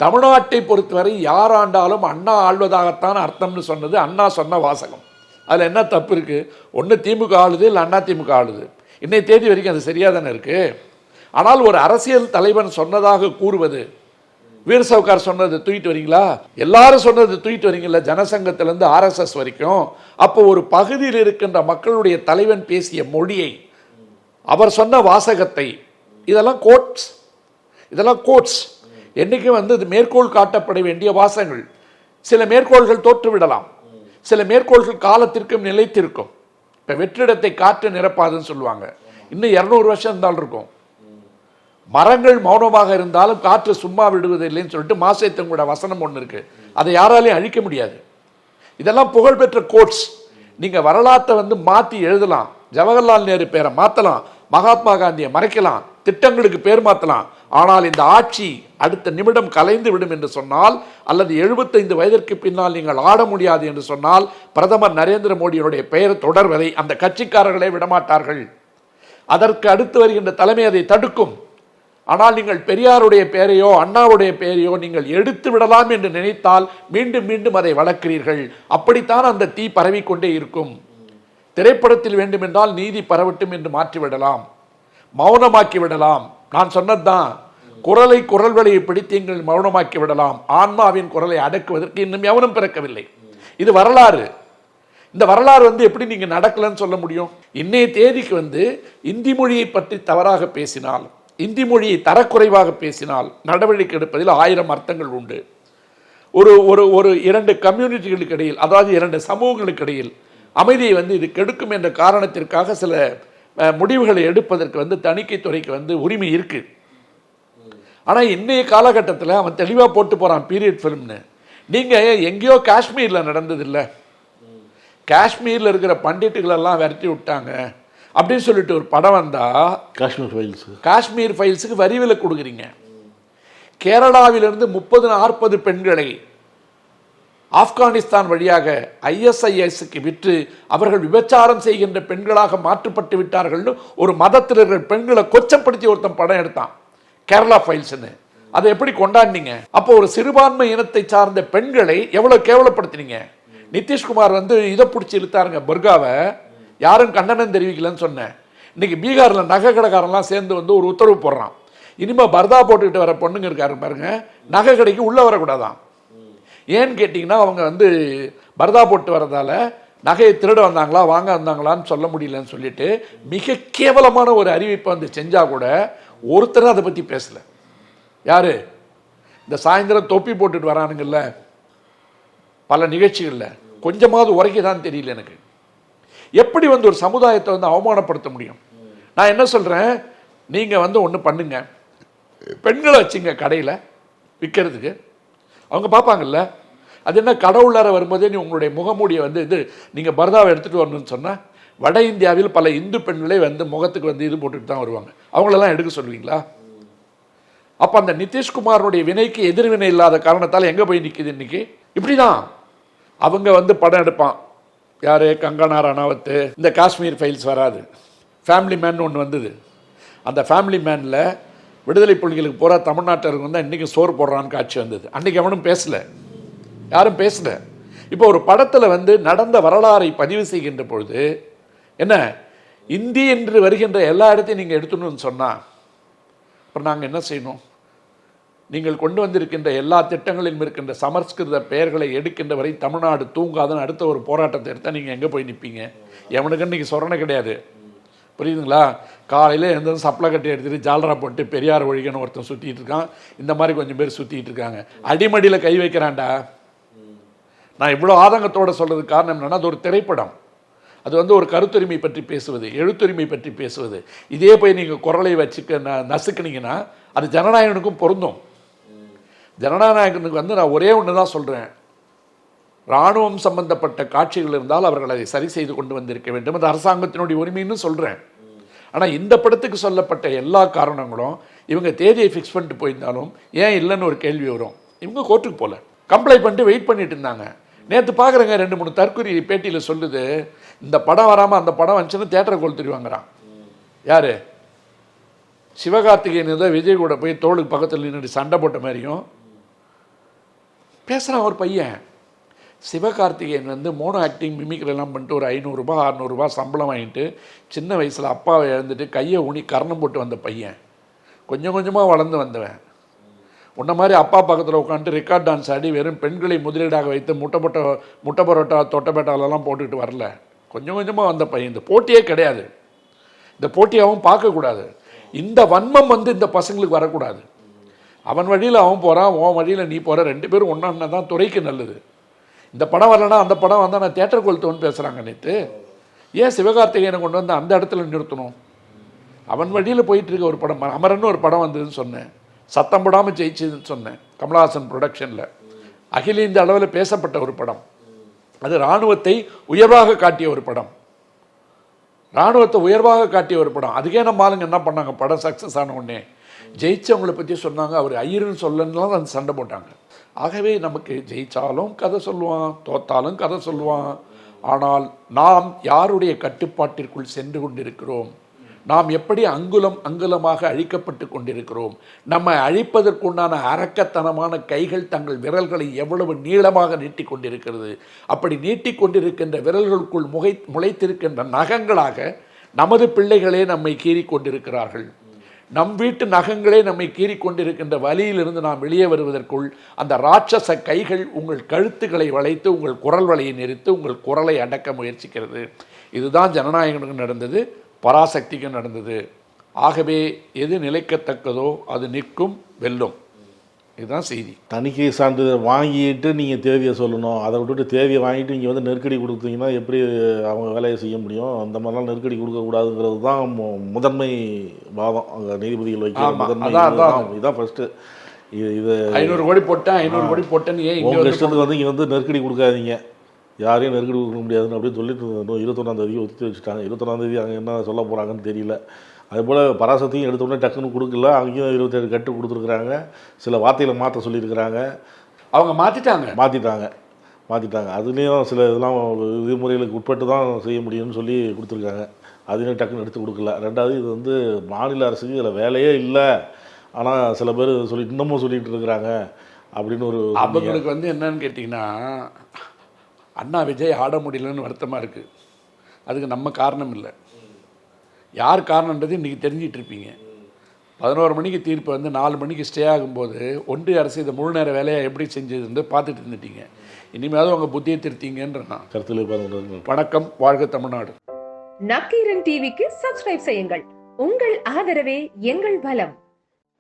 தமிழ்நாட்டை பொறுத்தவரை யார் ஆண்டாலும் அண்ணா ஆள்வதாகத்தான் அர்த்தம்னு சொன்னது அண்ணா சொன்ன வாசகம். அதில் என்ன தப்பு இருக்குது? ஒன்று திமுக ஆளுது, இல்லை அண்ணா திமுக ஆளுது. இன்னைய தேதி வரைக்கும் அது சரியாக தானே இருக்குது. ஆனால் ஒரு அரசியல் தலைவன் சொன்னதாக கூறுவது, வீர சவர்க்கார் சொன்னது தூக்கிட்டு வரீங்களா, எல்லாரும் சொன்னது தூக்கிட்டு வரீங்களா, ஜனசங்கத்திலேருந்து ஆர்எஸ்எஸ் வரைக்கும். அப்போ ஒரு பகுதியில் இருக்கின்ற மக்களுடைய தலைவன் பேசிய மொழியை, அவர் சொன்ன வாசகத்தை, இதெல்லாம் கோட்ஸ் என்றைக்கும் இது மேற்கோள் காட்டப்பட வேண்டிய வாசகங்கள். சில மேற்கோள்கள் தோற்றுவிடலாம், சில மேற்கோள்கள் காலத்திற்கும் நிலைத்திருக்கும். இப்போ வெற்றிடத்தை காற்று நிரப்பாதுன்னு சொல்லுவாங்க. இன்னும் 200 வருஷம் இருந்தாலும் இருக்கும். மரங்கள் மௌனமாக இருந்தாலும் காற்று சும்மா விடுவதில்லைன்னு சொல்லிட்டு மாசேத்தங்கூட வசனம் ஒன்று இருக்கு, அதை யாராலையும் அழிக்க முடியாது. இதெல்லாம் புகழ்பெற்ற கோட்ஸ். நீங்கள் வரலாற்றை மாற்றி எழுதலாம், ஜவஹர்லால் நேரு பேரை மாற்றலாம், மகாத்மா காந்தியை மறைக்கலாம், திட்டங்களுக்கு பேர் மாற்றலாம், ஆனால் இந்த ஆட்சி அடுத்த நிமிடம் கலைந்து விடும் என்று சொன்னால், அல்லது 75 வயதிற்கு பின்னால் நீங்கள் ஆட முடியாது என்று சொன்னால், பிரதமர் நரேந்திர மோடியினுடைய பெயர் தொடர்வதை அந்த கட்சிக்காரர்களே விடமாட்டார்கள். அதற்கு அடுத்து வருகின்ற தலைமை அதை தடுக்கும். ஆனால் நீங்கள் பெரியாருடைய பெயரையோ அண்ணாவுடைய பெயரையோ நீங்கள் எடுத்து விடலாம் என்று நினைத்தால் மீண்டும் மீண்டும் அதை வளர்க்கிறீர்கள். அப்படித்தான் அந்த தீ பரவிக்கொண்டே இருக்கும். திரைப்படத்தில் வேண்டுமென்றால் நீதி பரவட்டும் என்று மாற்றிவிடலாம், மௌனமாக்கி விடலாம். நான் சொன்னதுதான், குரல் வழியை பிடித்து எங்கள் மௌனமாக்கி விடலாம். ஆன்மாவின் குரலை அடக்குவதற்கு இன்னும் எவனும் பிறக்கவில்லை. இது வரலாறு. இந்த வரலாறு எப்படி நீங்க நடக்கலன்னு சொல்ல முடியும்? இன்னைய தேதிக்கு இந்தி மொழியை பற்றி தவறாக பேசினால், இந்தி மொழியை தரக்குறைவாக பேசினால் நடவடிக்கை எடுப்பதில் 1000 அர்த்தங்கள் உண்டு. ஒரு 2 கம்யூனிட்டிகளுக்கு இடையில், அதாவது 2 சமூகங்களுக்கு இடையில் அமைதியை இது கெடுக்கும் என்ற காரணத்திற்காக சில முடிவுகளை எடுப்பதற்கு தணிக்கைத்துறைக்கு உரிமை இருக்கு. ஆனால் இன்னைய காலகட்டத்தில் அவன் தெளிவாக போட்டு போறான் பீரியட் ஃபிலிம்னு. நீங்க எங்கேயோ காஷ்மீரில் நடந்ததில்லை, காஷ்மீரில் இருக்கிற பண்டிட்டுகளெல்லாம் விரட்டி விட்டாங்க அப்படின்னு சொல்லிட்டு ஒரு படம் வந்தா, காஷ்மீர் ஃபைல்ஸுக்கு வரி விலக்கு கொடுக்குறீங்க. கேரளாவிலிருந்து 30-40 பெண்களை ஆப்கானிஸ்தான் வழியாக ISISக்கு விற்று அவர்கள் விபச்சாரம் செய்கின்ற பெண்களாக மாற்றப்பட்டு விட்டார்கள். ஒரு மதத்தில் இருக்கிற பெண்களை கொச்சப்படுத்தி ஒருத்தன் படம் எடுத்தான், கேரளா ஃபைல்ஸ்னு. அதை எப்படி கொண்டாடினீங்க? அப்போ ஒரு சிறுபான்மை இனத்தை சார்ந்த பெண்களை எவ்வளவு கேவலப்படுத்தினீங்க. நிதிஷ்குமார் இதை பிடிச்சி இழுத்தாருங்க, பர்காவை யாரும் கண்டனம் தெரிவிக்கலன்னு சொன்னேன். இன்னைக்கு பீகாரில் நகை கடைக்காரெல்லாம் சேர்ந்து ஒரு உத்தரவு போடுறான், இனிமே பர்தா போட்டுக்கிட்டு வர பொண்ணுங்க இருக்காரு பாருங்க, நகை கடைக்கு உள்ள வரக்கூடாதான். ஏன்னு கேட்டிங்கன்னா அவங்க பர்தா போட்டு வரதால நகையை திருட வந்தாங்களா வாங்க வந்தாங்களான்னு சொல்ல முடியலன்னு சொல்லிட்டு மிக கேவலமான ஒரு அறிவிப்பை செஞ்சா கூட ஒருத்தர் அதை பற்றி பேசல. யாரு? இந்த சாயந்தரம் தொப்பி போட்டுட்டு வரானுங்கல்ல பல நிகழ்ச்சிகளில், கொஞ்சமாவது உரைக்கதான் தெரியல எனக்கு. எப்படி ஒரு சமுதாயத்தை அவமானப்படுத்த முடியும்? நான் என்ன சொல்றேன், நீங்க ஒன்று பண்ணுங்க, பெண்களை வச்சுங்க கடையில் விற்கிறதுக்கு, அவங்க பார்ப்பாங்கல்ல. அது என்ன, கடவுளார வரும்போதே நீ உங்களுடைய முகமூடியை நீங்கள் பர்தாவை எடுத்துகிட்டு வரணும்னு சொன்னால், வட இந்தியாவில் பல இந்து பெண்களே முகத்துக்கு இது போட்டுட்டு தான் வருவாங்க. அவங்களெல்லாம் எடுக்க சொல்லுவீங்களா? அப்போ அந்த நிதிஷ்குமாருடைய வினைக்கு எதிர்வினை இல்லாத காரணத்தால் எங்கே போய் நிற்கிது இன்னைக்கு? இப்படி தான் அவங்க படம் எடுப்பான். யார்? கங்கனா ரணாவத்து. இந்த காஷ்மீர் ஃபைல்ஸ் வராது, ஃபேமிலி மேன் ஒன்று வந்தது. அந்த ஃபேமிலி மேனில் விடுதலை புலிகளுக்கு போகிற தமிழ்நாட்டிற்கு தான் இன்றைக்கி சோறு போடுறான்னு காட்சி வந்தது. அன்றைக்கி அவனும் பேசலை, யாரும் பேசல. இப்போ ஒரு படத்தில் நடந்த வரலாறை பதிவு செய்கின்ற பொழுது என்ன, இந்தி என்று வருகின்ற எல்லா இடத்தையும் நீங்கள் எடுத்துணும்னு சொன்னால் அப்புறம் நாங்கள் என்ன செய்யணும்? நீங்கள் கொண்டு வந்திருக்கின்ற எல்லா திட்டங்களிலும் இருக்கின்ற சமஸ்கிருத பெயர்களை எடுக்கின்ற வரை தமிழ்நாடு தூங்காதுன்னு அடுத்த ஒரு போராட்டத்தை எடுத்தால் நீங்கள் எங்கே போய் நிற்பீங்க? எவனுக்கு இன்றைக்கி சொரணை கிடையாது, புரியுதுங்களா? காலையில் எந்த சப்ளை கட்டி எடுத்துகிட்டு ஜாலரா போட்டு பெரியார் ஒழிகன்னு ஒருத்தன் சுற்றிட்டு இருக்கான். இந்த மாதிரி கொஞ்சம் பேர் சுற்றிட்டு இருக்காங்க. அடிமடியில் கை வைக்கிறான்டா. நான் இவ்வளோ ஆதங்கத்தோடு சொல்கிறதுக்கு காரணம் என்னென்னா, அது ஒரு திரைப்படம், அது ஒரு கருத்துரிமை பற்றி பேசுவது, எழுத்துரிமை பற்றி பேசுவது. இதே போய் நீங்கள் குரலை வச்சுக்க நசுக்குனீங்கன்னா அது ஜனநாயகனுக்கும் பொருந்தும். ஜனநாயகனுக்கு நான் ஒரே ஒன்று தான் சொல்கிறேன், இராணுவம் சம்பந்தப்பட்ட காட்சிகள் இருந்தால் அவர்கள் அதை சரி செய்து கொண்டு வந்திருக்க வேண்டும், அது அரசாங்கத்தினுடைய உரிமைன்னு சொல்கிறேன். ஆனால் இந்த படத்துக்கு சொல்லப்பட்ட எல்லா காரணங்களும் இவங்க தேதியை ஃபிக்ஸ் பண்ணிட்டு போயிருந்தாலும் ஏன் இல்லைன்னு ஒரு கேள்வி வரும். இவங்க கோர்ட்டுக்கு போகல, கம்ப்ளைண்ட் பண்ணிட்டு வெயிட் பண்ணிட்டு இருந்தாங்க. நேற்று பார்க்குறேங்க 2-3 தற்கொலை பேட்டியில் சொல்லுது, இந்த படம் வராமல் அந்த படம் வந்துச்சுன்னு தேட்டரை கொளுத்துருவாங்கிறான். யார்? சிவகார்த்திகேயன் தான் விஜய் கூட போய் தோளுக்கு பக்கத்தில் நின்று சண்டை போட்ட மாதிரியும் பேசுகிறான் ஒரு பையன். சிவகார்த்திகேயன் மோனோ ஆக்டிங் மிமிக்ரெல்லாம் பண்ணிட்டு ஒரு 500 ரூபாய் 600 ரூபாய் சம்பளம் வாங்கிட்டு சின்ன வயசில் அப்பாவை இழந்துட்டு கையை ஊனி கர்ணம் போட்டு வந்த பையன், கொஞ்சம் கொஞ்சமாக வளர்ந்து வந்தவன். உன்ன மாதிரி அப்பா பக்கத்தில் உட்காந்துட்டு ரெக்கார்ட் டான்ஸ் ஆடி வெறும் பெண்களை முதலீடாக வைத்து முட்டை பரோட்டா தொட்டப்பேட்டாலெல்லாம் போட்டுக்கிட்டு வரல, கொஞ்சம் கொஞ்சமாக வந்த பையன். இந்த போட்டியே கிடையாது, இந்த போட்டியாகவும் பார்க்கக்கூடாது. இந்த வன்மம் இந்த பசங்களுக்கு வரக்கூடாது. அவன் வழியில் அவன் போகிறான், உன் வழியில் நீ போகிற, 2 பேரும் ஒன்றா தான் துறைக்கு நல்லது. இந்த படம் வரலன்னா அந்த படம் வந்தால் நான் தேட்டர் கொளுத்துவன்னு பேசுகிறாங்க. நேற்று ஏன் சிவகார்த்திகேயனை கொண்டு வந்து அந்த இடத்துல நிறுத்தணும்? அவன் வழியில் போயிட்டு இருக்க ஒரு படம், அமரன்னு ஒரு படம் வந்ததுன்னு சொன்னேன், சத்தம் போடாமல் ஜெயிச்சதுன்னு சொன்னேன், கமலஹாசன் ப்ரொடக்ஷனில் அகில இந்திய அளவில் பேசப்பட்ட ஒரு படம். அது இராணுவத்தை உயர்வாக காட்டிய ஒரு படம், இராணுவத்தை உயர்வாக காட்டிய ஒரு படம். அதுக்கே நம்ம ஆளுங்க என்ன பண்ணாங்க, படம் சக்ஸஸ் ஆன உடனே ஜெயிச்சவங்களை பற்றி சொன்னாங்க, அவர் ஐயர்னு சொல்லலாம் அந்த சண்டை போட்டாங்க. ஆகவே நமக்கு ஜெயித்தாலும் கதை சொல்லுவான், தோத்தாலும் கதை சொல்லுவான். ஆனால் நாம் யாருடைய கட்டுப்பாட்டிற்குள் சென்று கொண்டிருக்கிறோம், நாம் எப்படி அங்குலம் அங்குலமாக அழிக்கப்பட்டு கொண்டிருக்கிறோம், நம்மை அழிப்பதற்குண்டான அரக்கத்தனமான கைகள் தங்கள் விரல்களை எவ்வளவு நீளமாக நீட்டி கொண்டிருக்கிறது. அப்படி நீட்டி கொண்டிருக்கின்ற விரல்களுக்குள் முளைத்திருக்கின்ற நகங்களாக நமது பிள்ளைகளே நம்மை கீறி கொண்டிருக்கிறார்கள். நம் வீட்டு நகங்களே நம்மை கீறி கொண்டிருக்கின்ற வலியிலிருந்து நாம் வெளியே வருவதற்குள் அந்த ராட்சச கைகள் உங்கள் கழுத்துக்களை வளைத்து உங்கள் குரல் வலையை நெரித்து உங்கள் குரலை அடக்க முயற்சிக்கிறது. இதுதான் ஜனநாயகனுக்கு நடந்தது, பராசக்திக்கு நடந்தது. ஆகவே எது நிலைக்கத்தக்கதோ அது நிற்கும், வெல்லும். இதுதான் செய்தி. தணிக்கை சான்றிதழ் வாங்கிட்டு நீங்கள் தேதியை சொல்லணும். அதை விட்டுட்டு தேதியை வாங்கிட்டு இங்கே வந்து நெருக்கடி கொடுத்தீங்கன்னா எப்படி அவங்க வேலையை செய்ய முடியும்? அந்த மாதிரிலாம் நெருக்கடி கொடுக்கக்கூடாதுங்கிறது தான் முதன்மை வாதம் அங்கே நீதிபதிகள் வைக்கிற முதன்மை இதுதான் ஃபஸ்ட்டு. இது 500 கோடி போட்டேன் 500 கோடி போட்டேன்னு ஏன் உங்கள் இஷ்டத்துக்கு வந்து இங்கே வந்து நெருக்கடி கொடுக்காதீங்க, யாரையும் நெருக்கடி கொடுக்க முடியாதுன்னு அப்படின்னு சொல்லிட்டு 21ஆம் ஒத்தி வச்சுட்டாங்க. 21ஆம் அங்கே என்ன சொல்ல போகிறாங்கன்னு தெரியல. அதுபோல் பராசக்தியும் எடுத்தோடனே டக்குன்னு கொடுக்கல, அங்கேயும் 27 கட்டு கொடுத்துருக்குறாங்க. சில வார்த்தைகளை மாற்ற சொல்லியிருக்கிறாங்க, அவங்க மாற்றிட்டாங்க. அதுலேயும் சில இதெல்லாம் விதிமுறைகளுக்கு உட்பட்டு தான் செய்ய முடியும்னு சொல்லி கொடுத்துருக்காங்க. அதுலேயும் டக்குன்னு எடுத்து கொடுக்கல. ரெண்டாவது இது வந்து மாநில அரசுக்கு இதில் வேலையே இல்லை, ஆனால் சில பேர் இன்னமும் சொல்லிகிட்டு இருக்கிறாங்க அப்படின்னு ஒரு அவங்களுக்கு வந்து என்னன்னு கேட்டிங்கன்னா, அண்ணா விஜய் ஆட முடியலன்னு வருத்தமாக இருக்குது. அதுக்கு நம்ம காரணம் இல்லை, யார் காரணன்றது இன்றைக்கி தெரிஞ்சிட்டு இருப்பீங்க. 11 மணிக்கு தீர்ப்பு வந்து 4 மணிக்கு ஸ்டே ஆகும்போது ஒன்றிய அரசு இதை முழு நேர வேலையாக எப்படி செஞ்சது பார்த்துட்டு இருந்துட்டீங்க. இனிமேல் அவங்க புத்தியை திருத்தீங்கன்ற கருத்தில். வணக்கம், வாழ்க தமிழ்நாடு. நக்கீரன் டிவிக்கு சப்ஸ்கிரைப் செய்யுங்கள். உங்கள் ஆதரவே எங்கள் பலம்.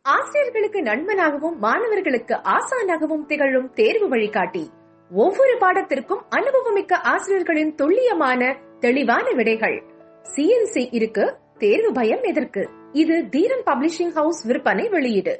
ஆசிரியர்களுக்கு நண்பனாகவும் மாணவர்களுக்கு ஆசானாகவும் திகழும் தேர்வு வழிகாட்டி. ஒவ்வொரு பாடத்திற்கும் அனுபவமிக்க ஆசிரியர்களின் துல்லியமான தெளிவான விடைகள். CNC இருக்கு, தேர்வு பயம் எதற்கு? இது தீரன் பப்ளிஷிங் ஹவுஸ் விற்பனை வெளியீடு.